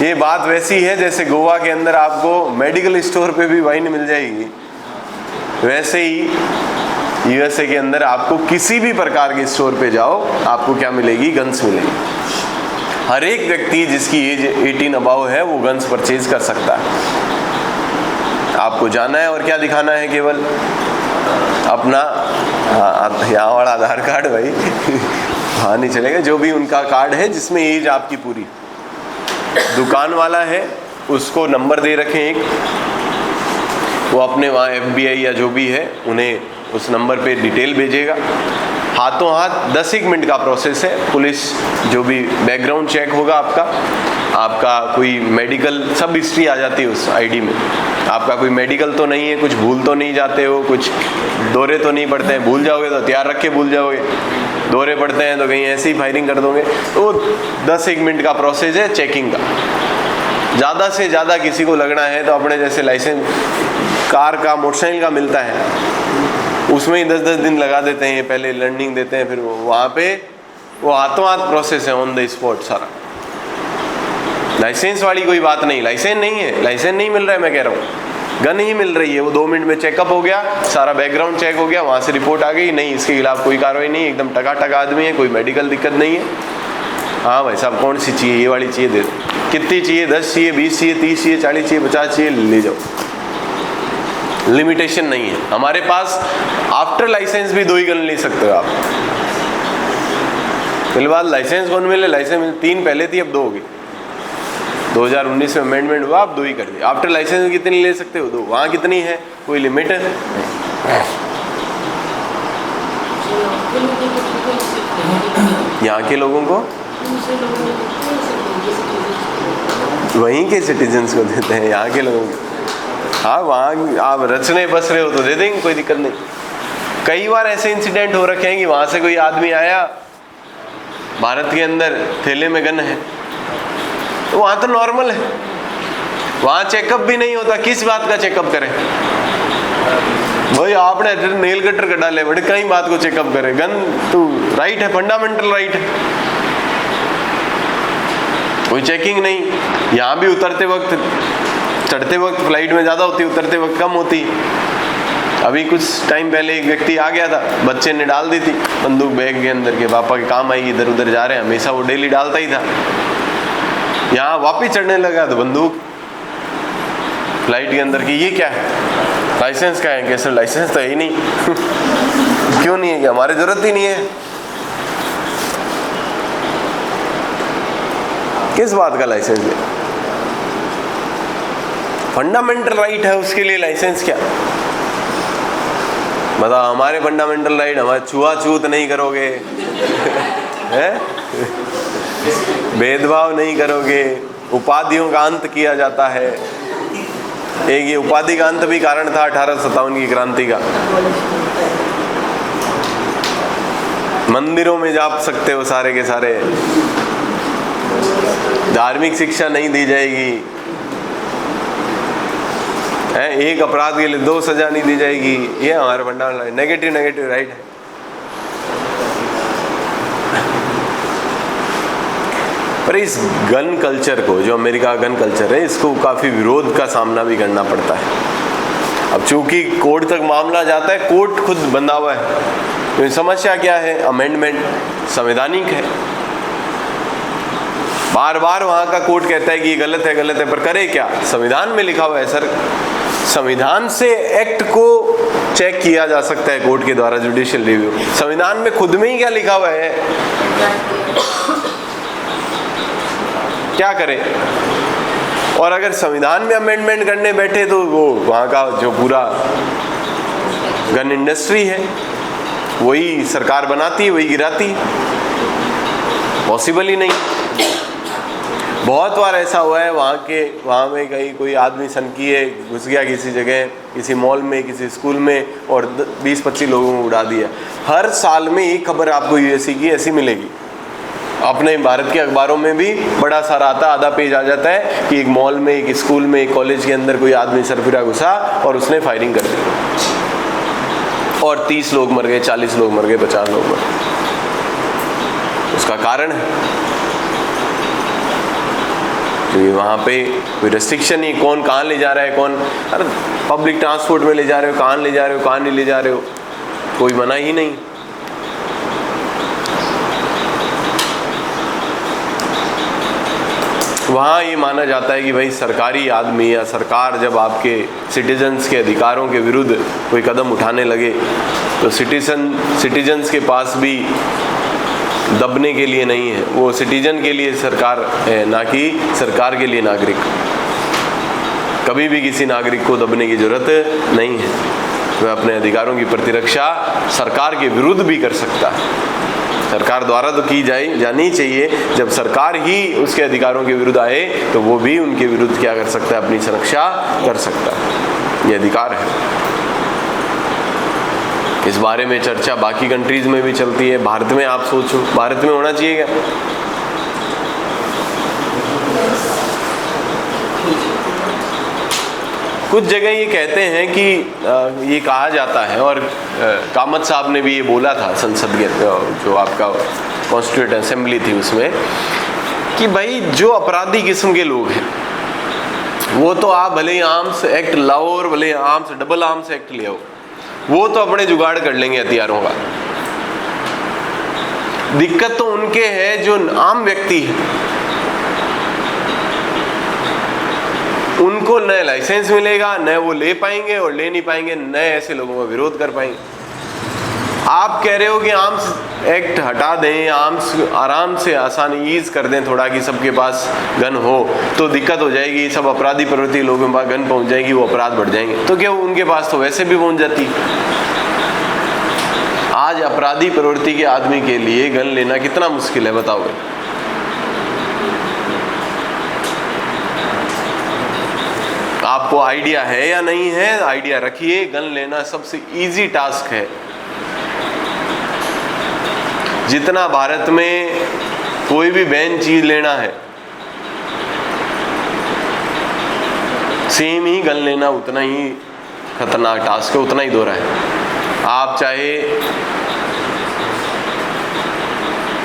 ये बात वैसी है जैसे गोवा के अंदर आपको मेडिकल स्टोर पे भी वाइन मिल जाएगी, वैसे ही यूएसए के अंदर आपको किसी भी प्रकार के स्टोर पे जाओ, आपको क्या मिलेगी? गन्स मिलेगी। हर एक व्यक्ति जिसकी एज 18 अबाव है वो गन्स परचेज कर सकता है। आपको जाना है और क्या दिखाना है? केवल अपना यहाँ वाला आधार कार्ड भाई। हाँ, नहीं चलेगा, जो भी उनका कार्ड है जिसमें एज आपकी पूरी। दुकान वाला है उसको नंबर दे रखें एक, वो अपने वहाँ FBI या जो भी है उन्हें उस नंबर पे डिटेल भेजेगा। हाथों हाथ 10-1 मिनट का प्रोसेस है। पुलिस जो भी बैकग्राउंड चेक होगा आपका कोई मेडिकल, सब हिस्ट्री आ जाती है उस आईडी में। आपका कोई मेडिकल तो नहीं है, कुछ भूल तो नहीं जाते हो, कुछ दौरे तो नहीं पड़ते हैं। भूल जाओगे तो हथियार रख के भूल जाओगे, दौरे पड़ते हैं तो कहीं ऐसे ही फायरिंग कर दोगे। तो 10-1 मिनट का प्रोसेस है चेकिंग का। ज़्यादा से ज़्यादा किसी को लगना है तो अपने जैसे लाइसेंस कार का, मोटरसाइकिल का मिलता है, उसमें ही 10-10 दिन लगा देते हैं, पहले लर्निंग देते हैं, फिर वहाँ पे वो हाथों हाथ प्रोसेस है, ऑन द स्पॉट सारा। लाइसेंस वाली कोई बात नहीं, लाइसेंस नहीं है, लाइसेंस नहीं मिल रहा है, मैं कह रहा हूँ गन ही मिल रही है। वो 2 मिनट में चेकअप हो गया, सारा बैकग्राउंड चेक हो गया, वहाँ से रिपोर्ट आ गई, नहीं इसके खिलाफ कोई कार्रवाई नहीं, एकदम टकाटक आदमी है, कोई मेडिकल दिक्कत नहीं है। हाँ भाई साहब, कौन सी चाहिए? ये वाली चाहिए, दे। कितनी चाहिए? 10 चाहिए, 20 चाहिए, 30 चाहिए, 40 चाहिए, 50 चाहिए, ले जाओ। लिमिटेशन नहीं है हमारे पास। आफ्टर लाइसेंस भी 2 ही गन ले सकते हो आप। फिलहाल लाइसेंस कौन मिले? लाइसेंस 3 पहले थी, अब 2 होगी। 2019 में अमेंडमेंट हुआ, आप 2 ही कर दिए। आफ्टर लाइसेंस कितनी ले सकते हो? 2। वहाँ कितनी है? कोई लिमिट है? यहाँ के लोगों को, वहीं के सिटीजन्स को देते हैं, यहाँ के लोगों को। हाँ, वहाँ आप रचने बस रहे हो तो दे देंगे, कोई दिक्कत नहीं। कई बार ऐसे इंसिडेंट हो रखे हैं कि वहाँ से कोई आदमी आया, भारत के अंदर थैले में गन है, तो वहाँ तो नॉर्मल है, वहाँ चेकअप भी नहीं होता। किस बात का चेकअप करें भाई? आपने नेल कटर का डाले बड़े, कई बात को चेकअप करे। गन तो राइट है, फंडामेंटल राइट है, कोई चेकिंग नहीं। यहाँ भी उतरते वक्त, चढ़ते वक्त फ्लाइट में ज़्यादा होती, उतरते वक्त कम होती। अभी कुछ टाइम पहले एक व्यक्ति आ गया था, बच्चे ने डाल दी थी बंदूक बैग के अंदर के, पापा के काम आएगी, इधर उधर जा रहे हैं, हमेशा वो डेली डालता ही था। यहाँ वापिस चढ़ने लगा तो बंदूक फ्लाइट के अंदर की। ये क्या है? लाइसेंस का है? कैसे लाइसेंस तो है ही नहीं। क्यों नहीं है? कि हमारी जरूरत ही नहीं है। किस बात का लाइसेंस है? फंडामेंटल राइट है, उसके लिए लाइसेंस क्या? बताओ, हमारे फंडामेंटल राइट, हमारे छुआछूत नहीं करोगे हैं? भेदभाव नहीं करोगे, उपाधियों का अंत किया जाता है। एक ये उपाधि का अंत भी कारण था 1857 की क्रांति का। मंदिरों में जा सकते हो सारे के सारे, धार्मिक शिक्षा नहीं दी जाएगी, एक अपराध के लिए 2 सजा नहीं दी जाएगी। ये हमारा फंडामेंटल नेगेटिव राइट है। पर इस गन कल्चर को, जो अमेरिका का गन कल्चर है, इसको काफ़ी विरोध का सामना भी करना पड़ता है। अब चूंकि कोर्ट तक मामला जाता है, कोर्ट खुद बंधा हुआ है, तो समस्या क्या है? अमेंडमेंट संवैधानिक है। बार बार वहाँ का कोर्ट कहता है कि ये गलत है, पर करे क्या? संविधान में लिखा हुआ है सर। संविधान से एक्ट को चेक किया जा सकता है कोर्ट के द्वारा, जुडिशियल रिव्यू। संविधान में खुद में ही क्या लिखा हुआ है? क्या करे? और अगर संविधान में अमेंडमेंट करने बैठे तो वो वहाँ का जो पूरा गन इंडस्ट्री है वही सरकार बनाती है, वही गिराती। पॉसिबल ही नहीं। बहुत बार ऐसा हुआ है, वहाँ में कहीं कोई आदमी सनकी है, घुस गया किसी जगह, किसी मॉल में, किसी स्कूल में, और 20-25 लोगों को उड़ा दिया। हर साल में एक खबर आपको यूएसए की ऐसी मिलेगी। अपने भारत के अखबारों में भी बड़ा सारा आता, आधा पेज आ जाता है कि एक मॉल में, एक स्कूल में, एक कॉलेज के अंदर कोई आदमी सरफिरा घुसा और उसने फायरिंग कर दी और 30 लोग मर गए, 40 लोग मर गए, 50 लोग मर गए। उसका कारण है क्योंकि वहाँ पे कोई रेस्ट्रिक्शन नहीं, कौन कहाँ ले जा रहा है, कौन, अरे पब्लिक ट्रांसपोर्ट में ले जा रहे हो, कहाँ ले जा रहे हो, कहाँ नहीं ले जा रहे हो, कोई मना ही नहीं। वहाँ ये माना जाता है कि भाई सरकारी आदमी या सरकार जब आपके सिटीजन्स के अधिकारों के विरुद्ध कोई कदम उठाने लगे तो सिटीजन्स के पास भी दबने के लिए नहीं है, वो सिटीजन के लिए सरकार है, ना कि सरकार के लिए नागरिक। कभी भी किसी नागरिक को दबने की जरूरत नहीं है। वह अपने अधिकारों की प्रतिरक्षा सरकार के विरुद्ध भी कर सकता है। सरकार द्वारा तो की जानी चाहिए। जब सरकार ही उसके अधिकारों के विरुद्ध आए तो वो भी उनके विरुद्ध क्या कर सकता है? अपनी सुरक्षा कर सकता है। ये अधिकार है। इस बारे में चर्चा बाकी कंट्रीज में भी चलती है। भारत में आप सोचो, भारत में होना चाहिए क्या? कुछ जगह ये कहते हैं कि ये कहा जाता है, और कामत साहब ने भी ये बोला था संसद के जो आपका कॉन्स्टिट्यूएंट असेंबली थी उसमें, कि भाई जो अपराधी किस्म के लोग हैं वो तो आप भले ही आर्म्स एक्ट लाओ और भले ही आर्म्स डबल आर्म्स एक्ट ले आओ, वो तो अपने जुगाड़ कर लेंगे हथियारों का। दिक्कत तो उनके है जो आम व्यक्ति है, उनको न लाइसेंस मिलेगा, न वो ले पाएंगे, और ले नहीं पाएंगे न ऐसे लोगों का विरोध कर पाएंगे। आप कह रहे हो कि आर्म्स एक्ट हटा दें, आर्म्स आराम से आसानी ईज कर दें थोड़ा, कि सबके पास गन हो, तो दिक्कत हो जाएगी, सब अपराधी प्रवृत्ति लोगों के पास गन पहुंच जाएगी, वो अपराध बढ़ जाएंगे। तो क्या उनके पास तो वैसे भी पहुंच जाती। आज अपराधी प्रवृत्ति के आदमी के लिए गन लेना कितना मुश्किल है बताओगे? आपको आइडिया है या नहीं है? आइडिया रखिए। गन लेना सबसे इजी टास्क है। जितना भारत में कोई भी बैन चीज लेना है, सेम ही गन लेना उतना ही खतरनाक टास्क है, उतना ही दोहरा है। आप चाहे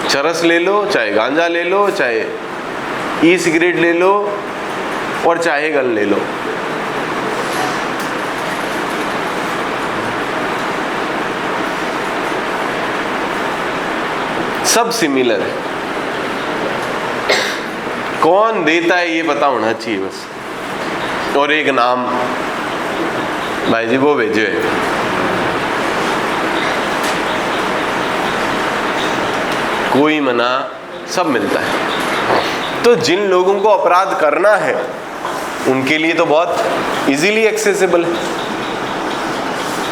चरस ले लो, चाहे गांजा ले लो, चाहे ई सिगरेट ले लो, और चाहे गन ले लो, सब सिमिलर है। कौन देता है ये पता होना चाहिए बस, और एक नाम भाई जी वो भेजो है। कोई मना, सब मिलता है। तो जिन लोगों को अपराध करना है उनके लिए तो बहुत इजीली एक्सेसिबल है।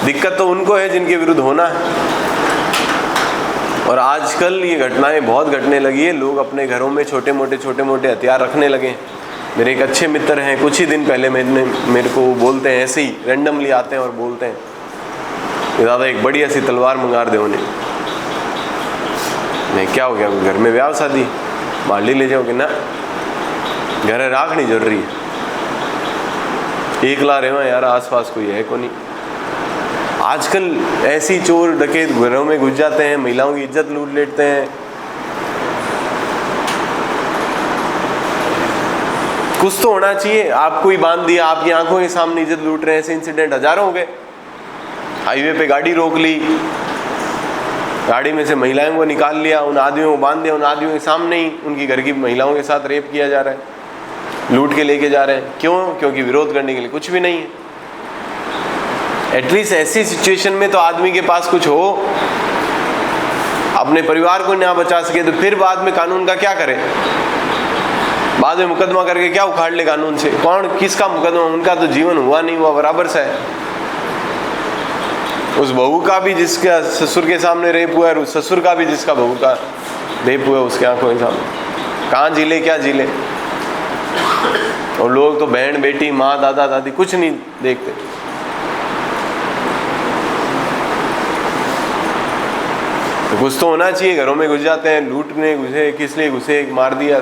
दिक्कत तो उनको है जिनके विरुद्ध होना है। और आजकल ये घटनाएं बहुत घटने लगी है। लोग अपने घरों में छोटे मोटे हथियार रखने लगे हैं। मेरे एक अच्छे मित्र हैं, कुछ ही दिन पहले मेरे को बोलते हैं, ऐसे ही रैंडमली आते हैं और बोलते हैं कि दादा एक बढ़िया सी तलवार मंगा दे उन्हें। मैं क्या हो गया, घर में ब्याह शादी बाली ले जाओगे ना, घर राख नहीं जरूरी है, एक ला रहे हो यार, आसपास कोई है को नहीं। आजकल ऐसी चोर डकैत घरों में घुस जाते हैं, महिलाओं की इज्जत लूट लेते हैं। कुछ तो होना चाहिए। आपको ही बांध दिया, आपकी आंखों के सामने इज्जत लूट रहे हैं। ऐसे इंसिडेंट हजारों हो गए। हाईवे पे गाड़ी रोक ली, गाड़ी में से महिलाओं को निकाल लिया, उन आदमियों को बांध दिया, उन आदमियों के सामने ही उनकी घर की महिलाओं के साथ रेप किया जा रहा है, लूट के लेके जा रहे हैं। क्यों? क्योंकि विरोध करने के लिए कुछ भी नहीं है। एटलीस्ट ऐसी सिचुएशन में तो आदमी के पास कुछ हो, अपने परिवार को ना बचा सके तो फिर बाद में कानून का क्या करे? बाद में मुकदमा करके क्या उखाड़ ले कानून से? कौन किसका मुकदमा? उनका तो जीवन हुआ नहीं हुआ बराबर सा है। उस बहू का भी जिसका ससुर के सामने रेप हुआ है, उस ससुर का भी जिसका बहू का रेप हुआ है उसके आंखों के सामने। कहाँ जिले क्या जिले? और लोग तो बहन बेटी माँ दादा दादी कुछ नहीं देखते। तो कुछ तो होना चाहिए। घरों में घुस जाते हैं, लूटने घुसे, किस लिए घुसे, मार दिया।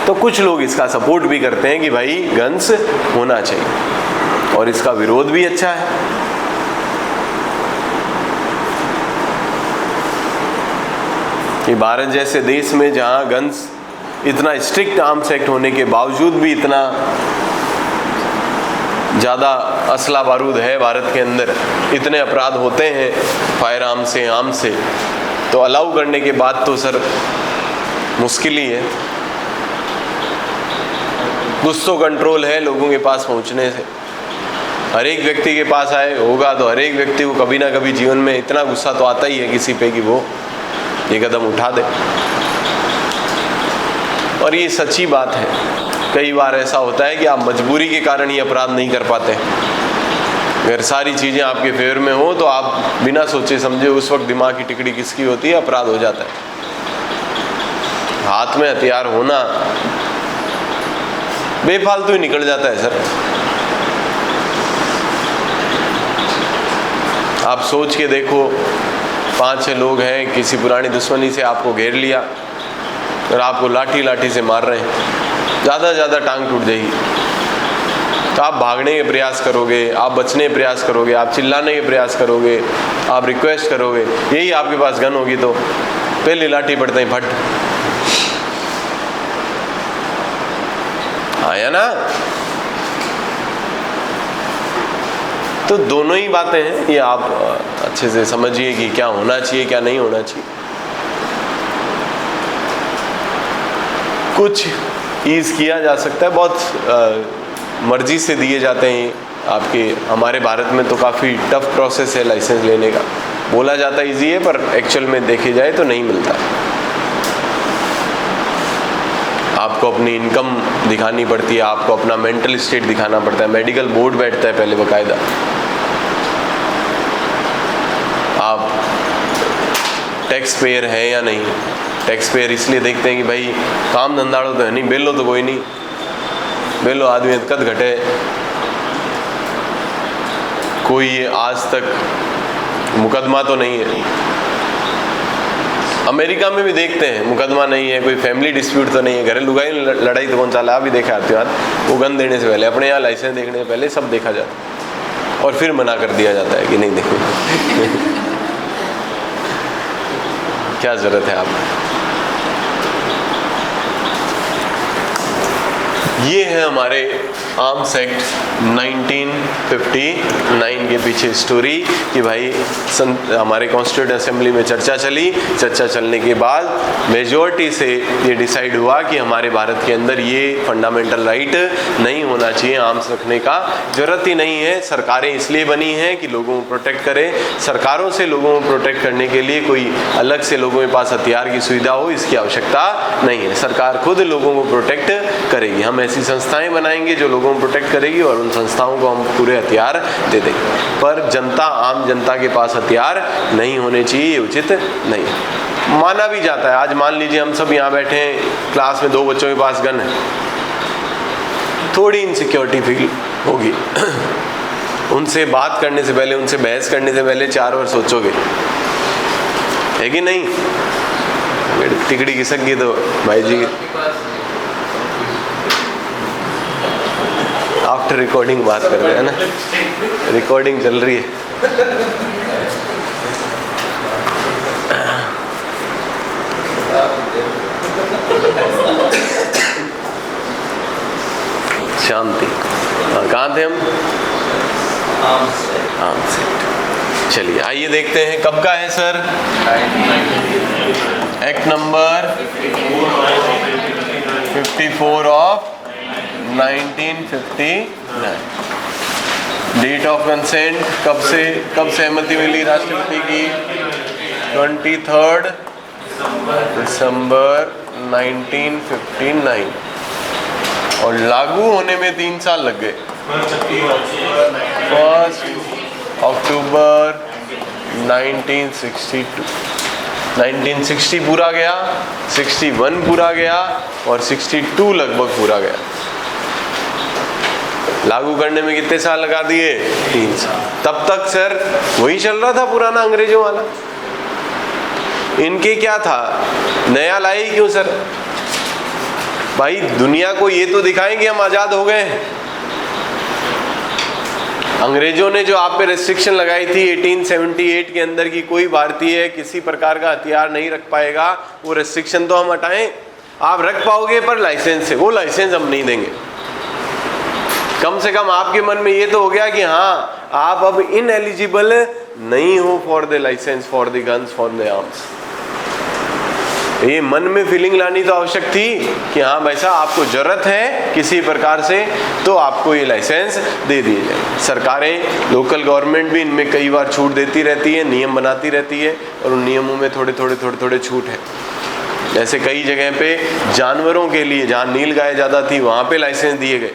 तो कुछ लोग इसका सपोर्ट भी करते हैं कि भाई गन्स होना चाहिए, और इसका विरोध भी अच्छा है। कि भारत जैसे देश में जहां गन्स इतना स्ट्रिक्ट आर्म्स एक्ट होने के बावजूद भी इतना ज़्यादा असला बारूद है भारत के अंदर, इतने अपराध होते हैं फायर आर्म से, आर्म से, तो अलाउ करने के बाद तो सर मुश्किल ही है। कुछ तो कंट्रोल है लोगों के पास पहुंचने से। हर एक व्यक्ति के पास आए होगा तो हर एक व्यक्ति को कभी ना कभी जीवन में इतना गुस्सा तो आता ही है किसी पे कि वो ये कदम उठा दे। और ये सच्ची बात है। कई बार ऐसा होता है कि आप मजबूरी के कारण ही अपराध नहीं कर पाते। अगर सारी चीज़ें आपके फेवर में हो तो आप बिना सोचे समझे उस वक्त दिमाग की टिकड़ी किसकी होती है, अपराध हो जाता है। हाथ में हथियार होना बेफालतू ही निकल जाता है सर। आप सोच के देखो, 5-6 लोग हैं, किसी पुरानी दुश्मनी से आपको घेर लिया और आपको लाठी से मार रहे हैं, ज़्यादा से ज़्यादा टांग टूट जाएगी। तो आप भागने के प्रयास करोगे, आप बचने के प्रयास करोगे, आप चिल्लाने के प्रयास करोगे, आप रिक्वेस्ट करोगे। यही आपके पास गन होगी तो पहले लाठी पड़ते ही फट आया ना। तो दोनों ही बातें हैं, ये आप अच्छे से समझिए कि क्या होना चाहिए क्या नहीं होना चाहिए। कुछ ईज किया जा सकता है, बहुत मर्जी से दिए जाते हैं आपके। हमारे भारत में तो काफ़ी टफ प्रोसेस है लाइसेंस लेने का। बोला जाता है ईजी है, पर एक्चुअल में देखे जाए तो नहीं मिलता। आपको अपनी इनकम दिखानी पड़ती है, आपको अपना मेंटल स्टेट दिखाना पड़ता है, मेडिकल बोर्ड बैठता है पहले बाकायदा। आप टैक्स पेयर हैं या नहीं। टैक्स पेयर इसलिए देखते हैं कि भाई काम धंधाड़ो तो है नहीं, बेलो तो कोई नहीं, बेलो आदमी कद घटे, कोई आज तक मुकदमा तो नहीं है। अमेरिका में भी देखते हैं, मुकदमा नहीं है, कोई फैमिली डिस्प्यूट तो नहीं है, घरेलू लड़ाई तो कौन सा ला भी देखा आती बात, वो गन देने से पहले, अपने यहाँ लाइसेंस देखने से पहले सब देखा जाता है और फिर मना कर दिया जाता है कि नहीं देखो। क्या जरूरत है आपको? ये है हमारे आर्म्स एक्ट 1959 के पीछे स्टोरी कि भाई हमारे कॉन्स्टिट्यूंट असेंबली में चर्चा चली, चर्चा चलने के बाद मेजॉरिटी से ये डिसाइड हुआ कि हमारे भारत के अंदर ये फंडामेंटल राइट नहीं होना चाहिए, आर्म्स रखने का जरूरत ही नहीं है। सरकारें इसलिए बनी हैं कि लोगों को प्रोटेक्ट करें, सरकारों से लोगों को प्रोटेक्ट करने के लिए कोई अलग से लोगों के पास हथियार की सुविधा हो, इसकी आवश्यकता नहीं है। सरकार खुद लोगों को प्रोटेक्ट करेगी। हम ऐसी संस्थाएं बनाएंगे जो लोगों को प्रोटेक्ट करेगी और उन संस्थाओं को हम पूरे हथियार दे देंगे। पर जनता, आम जनता के पास हथियार नहीं होने चाहिए, ये उचित नहीं। माना भी जाता है, आज मान लीजिए हम सब यहाँ बैठे हैं, क्लास में 2 बच्चों के पास गन है, थोड़ी इनसिक्योरिटी फील होगी। उनसे बात करने से पहले, उनसे बहस करने से पहले 4 बार सोचोगे, है कि नहीं? टिकड़ी खिसक गई तो भाई जी आफ्टर रिकॉर्डिंग बात कर रहे हैं ना, रिकॉर्डिंग चल रही है। शांति। कहाँ थे हम? Arms act. चलिए आइए देखते हैं कब का है sir. Act number 54 of 1959। Date of consent कब सहमति मिली राष्ट्रपति की? 23 दिसंबर 1959 और लागू होने में 3 साल लग गए। 1 अक्टूबर 1962। 1960 पूरा गया, 61 पूरा गया और 62 लगभग पूरा गया। लागू करने में कितने साल लगा दिए? 3 साल। तब तक सर वही चल रहा था पुराना अंग्रेजों वाला। इनके क्या था, नया लाई क्यों सर? भाई दुनिया को ये तो दिखाएं कि हम आजाद हो गए हैं। अंग्रेजों ने जो आप पे रेस्ट्रिक्शन लगाई थी 1878 के अंदर की कोई भारतीय किसी प्रकार का हथियार नहीं रख पाएगा, वो रेस्ट्रिक्शन तो हम हटाएं। आप रख पाओगे पर लाइसेंस से, वो लाइसेंस हम नहीं देंगे। कम से कम आपके मन में ये तो हो गया कि हाँ आप अब इनएलिजिबल नहीं हो for the licence for the guns for the arms. ये मन में फीलिंग लानी तो आवश्यक थी कि हाँ भाई साहब आपको जरूरत है किसी प्रकार से तो आपको ये लाइसेंस दे दिए जाए। सरकारें, लोकल गवर्नमेंट भी इनमें कई बार छूट देती रहती है, नियम बनाती रहती है और उन नियमों में थोड़े छूट है। जैसे कई जगह पे जानवरों के लिए, जहाँ नीलगाय ज़्यादा थी वहाँ पे लाइसेंस दिए गए।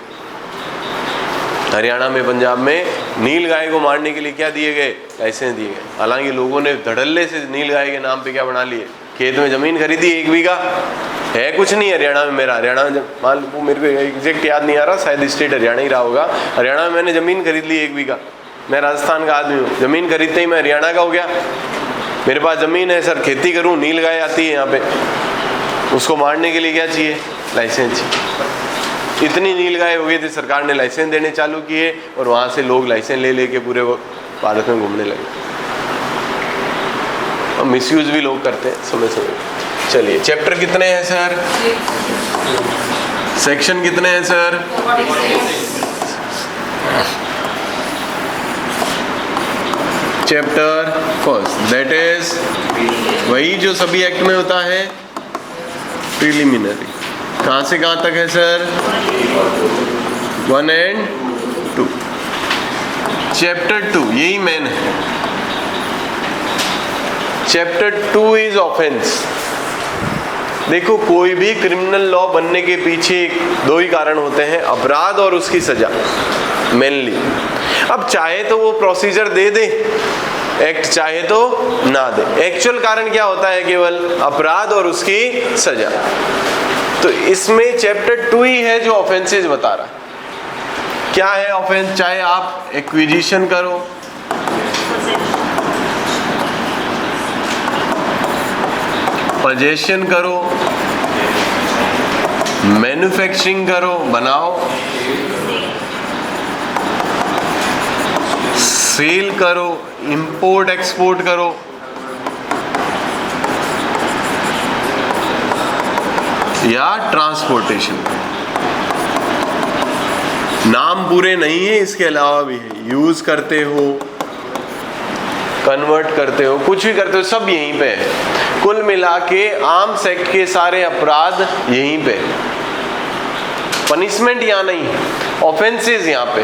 हरियाणा में, पंजाब में नीलगाय को मारने के लिए क्या दिए गए? लाइसेंस दिए गए। हालांकि लोगों ने धड़ल्ले से नीलगाय के नाम पे क्या बना लिए? खेत में जमीन खरीदी 1 बीघा, है कुछ नहीं हरियाणा में। मेरा हरियाणा में मान लो, मेरे को एग्जैक्ट याद नहीं आ रहा, शायद स्टेट हरियाणा ही रहा होगा। हरियाणा में मैंने ज़मीन खरीद ली 1 बीघा। मैं राजस्थान का आदमी हूँ, ज़मीन खरीदते ही मैं हरियाणा का हो गया। मेरे पास ज़मीन है सर, खेती करूँ, नीलगाय आती है यहाँ पे, उसको मारने के लिए क्या चाहिए? लाइसेंस चाहिए। इतनी नीलगाय हो गई थी, सरकार ने लाइसेंस देने चालू किए और वहाँ से लोग लाइसेंस ले लेके पूरे भारत में घूमने लगे। और मिसयूज भी लोग करते हैं समय समय। चलिए चैप्टर कितने हैं सर? सेक्शन कितने हैं sir? Chapter first, that is वही जो सभी एक्ट में होता है, प्रिलिमिनरी। कहाँ से कहाँ तक है सर? 1 and 2। चैप्टर 2 यही मेन है। Chapter 2 is offence. देखो कोई भी क्रिमिनल लॉ बनने के पीछे 2 ही कारण होते हैं, अपराध और उसकी सजा मेनली। अब चाहे तो वो प्रोसीजर दे दे एक्ट, चाहे तो ना दे। एक्चुअल कारण क्या होता है? केवल अपराध और उसकी सजा। तो इसमें चैप्टर 2 ही है जो ऑफेंसेस बता रहा है। क्या है ऑफेंस? चाहे आप एक्विजिशन करो, पजेशन करो, मैन्युफैक्चरिंग करो, बनाओ, सेल करो, इंपोर्ट एक्सपोर्ट करो, या ट्रांसपोर्टेशन। नाम पूरे नहीं है, इसके अलावा भी है। यूज करते हो, कन्वर्ट करते हो, कुछ भी करते हो, सब यहीं पे है। कुल मिला के आर्म्स एक्ट के सारे अपराध यहीं पे, पनिशमेंट यहाँ नहीं, ऑफेंसेस यहाँ पे।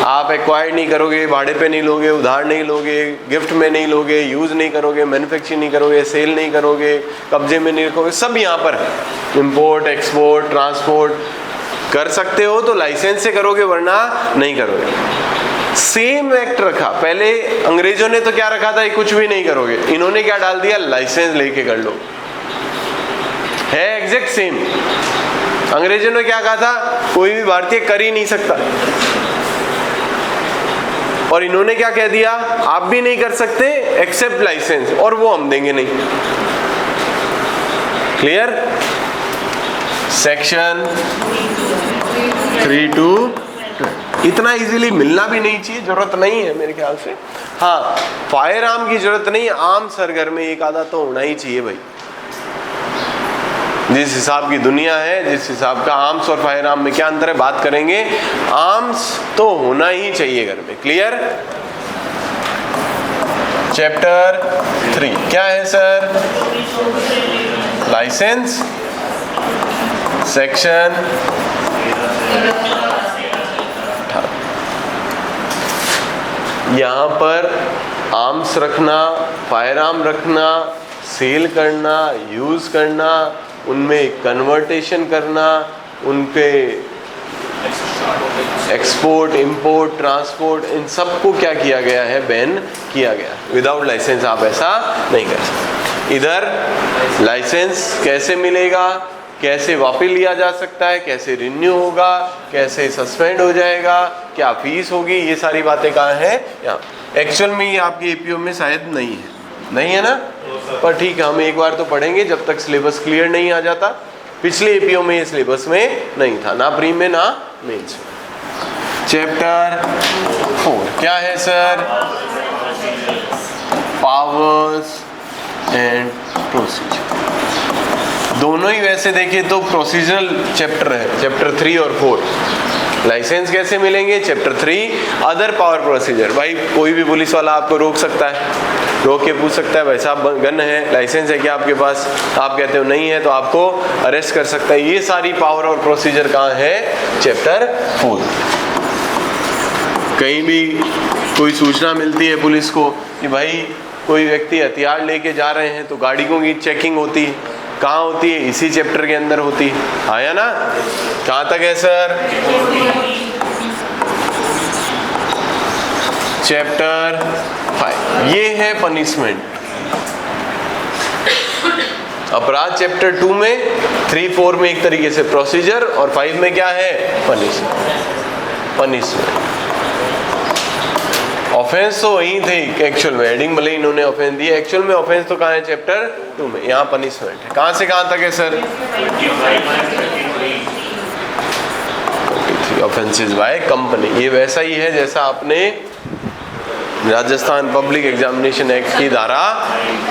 आप एक्वायर्ड नहीं करोगे, भाड़े पे नहीं लोगे, उधार नहीं लोगे, गिफ्ट में नहीं लोगे, यूज नहीं करोगे, मैन्युफैक्चरिंग नहीं करोगे, सेल नहीं करोगे, कब्जे में नहीं रखोगे, सब यहाँ पर है। इंपोर्ट एक्सपोर्ट ट्रांसपोर्ट कर सकते हो तो लाइसेंस से करोगे, वरना नहीं करोगे। सेम एक्ट रखा। पहले अंग्रेजों ने तो क्या रखा था, ये कुछ भी नहीं करोगे, इन्होंने क्या डाल दिया, लाइसेंस लेके कर लो। है एग्जैक्ट सेम। अंग्रेजों ने क्या कहा था, कोई भी भारतीय कर ही नहीं सकता, और इन्होंने क्या कह दिया, आप भी नहीं कर सकते एक्सेप्ट लाइसेंस, और वो हम देंगे नहीं। क्लियर? सेक्शन 3(2) इतना इजीली मिलना भी नहीं चाहिए, जरूरत नहीं है मेरे ख्याल से। हाँ, फायर आर्म की जरूरत नहीं, आम सरगर्मी एक आधा तो होना ही चाहिए भाई। जिस हिसाब की दुनिया है, जिस हिसाब का आर्म्स और फायर आर्म में क्या अंतर है, बात करेंगे। आर्म्स तो होना ही चाहिए घर में। क्लियर? चैप्टर 3 क्या है सर? लाइसेंस। सेक्शन यहाँ पर आर्म्स रखना, फायर आर्म रखना, सेल करना, यूज करना, उनमें कन्वर्टेशन करना, उनके एक्सपोर्ट इंपोर्ट ट्रांसपोर्ट, इन सब को क्या किया गया है, बैन किया गया। विदाउट लाइसेंस आप ऐसा नहीं कर सकते। इधर लाइसेंस कैसे मिलेगा, कैसे वापस लिया जा सकता है, कैसे रिन्यू होगा, कैसे सस्पेंड हो जाएगा, क्या फीस होगी, ये सारी बातें कहाँ हैं, यहाँ। एक्चुअल में ये आपके एपीओ में शायद नहीं है ना, पर ठीक है, हम एक बार तो पढ़ेंगे जब तक सिलेबस क्लियर नहीं आ जाता। पिछले एपीओ में ये सिलेबस में नहीं था, ना प्री में ना मेंस में। चैप्टर 4 क्या है सर? Powers and procedure. दोनों ही वैसे देखें तो प्रोसीजरल चैप्टर है, चैप्टर 3 और 4। लाइसेंस कैसे मिलेंगे, चैप्टर 3। अदर पावर प्रोसीजर, भाई कोई भी पुलिस वाला आपको रोक सकता है, रोक के पूछ सकता है, भाई साहब गन है, लाइसेंस है क्या आपके पास? आप कहते हो नहीं है, तो आपको अरेस्ट कर सकता है। ये सारी पावर और प्रोसीजर कहाँ है, चैप्टर 4। कहीं भी कोई सूचना मिलती है पुलिस को कि भाई कोई व्यक्ति हथियार लेके जा रहे हैं, तो गाड़ियों की चेकिंग होती है, कहाँ होती है, इसी चैप्टर के अंदर होती है। आया ना? कहाँ तक है सर? चैप्टर 5 ये है पनिशमेंट। अपराध चैप्टर 2 में, 3-4 में एक तरीके से प्रोसीजर, और 5 में क्या है, पनिशमेंट। ऑफेंस तो वही थे एक्चुअल में, हेडिंग भले इन्होंने ऑफेंस दिया, एक्चुअल में ऑफेंस तो कहाँ है, चैप्टर 2 में। यहाँ पनिशमेंट है। कहाँ से कहाँ तक है सर? 23 offences by company. ये वैसा ही है जैसा आपने राजस्थान पब्लिक एग्जामिनेशन एक्ट की धारा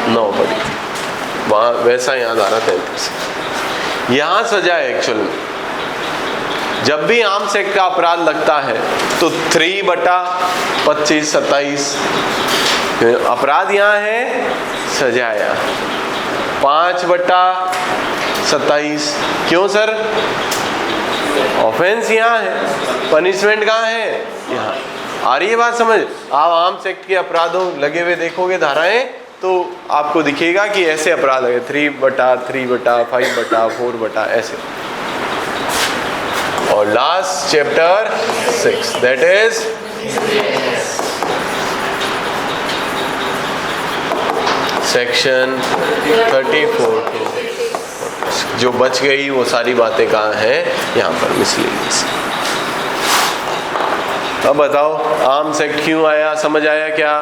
9 पढ़ी थी, वहाँ वैसा यहाँ धारा 33। यहाँ सजा है एक्चुअल में। जब भी आर्म्स एक्ट का अपराध लगता है तो 3/25-27 अपराध यहाँ है, सजा यहाँ 5/27। क्यों सर? ऑफेंस यहाँ है, पनिशमेंट कहाँ है, यहाँ। आ रही है बात समझ? आप आर्म्स एक्ट के अपराधों लगे हुए देखोगे धाराएं, तो आपको दिखेगा कि ऐसे अपराध है 3/3/5/4 ऐसे। और last chapter 6 that is section 34। जो बच गई वो सारी बातें कहाँ हैं, यहाँ पर मिसलेनियस। अब बताओ आर्म्स एक्ट क्यों आया, समझ आया क्या?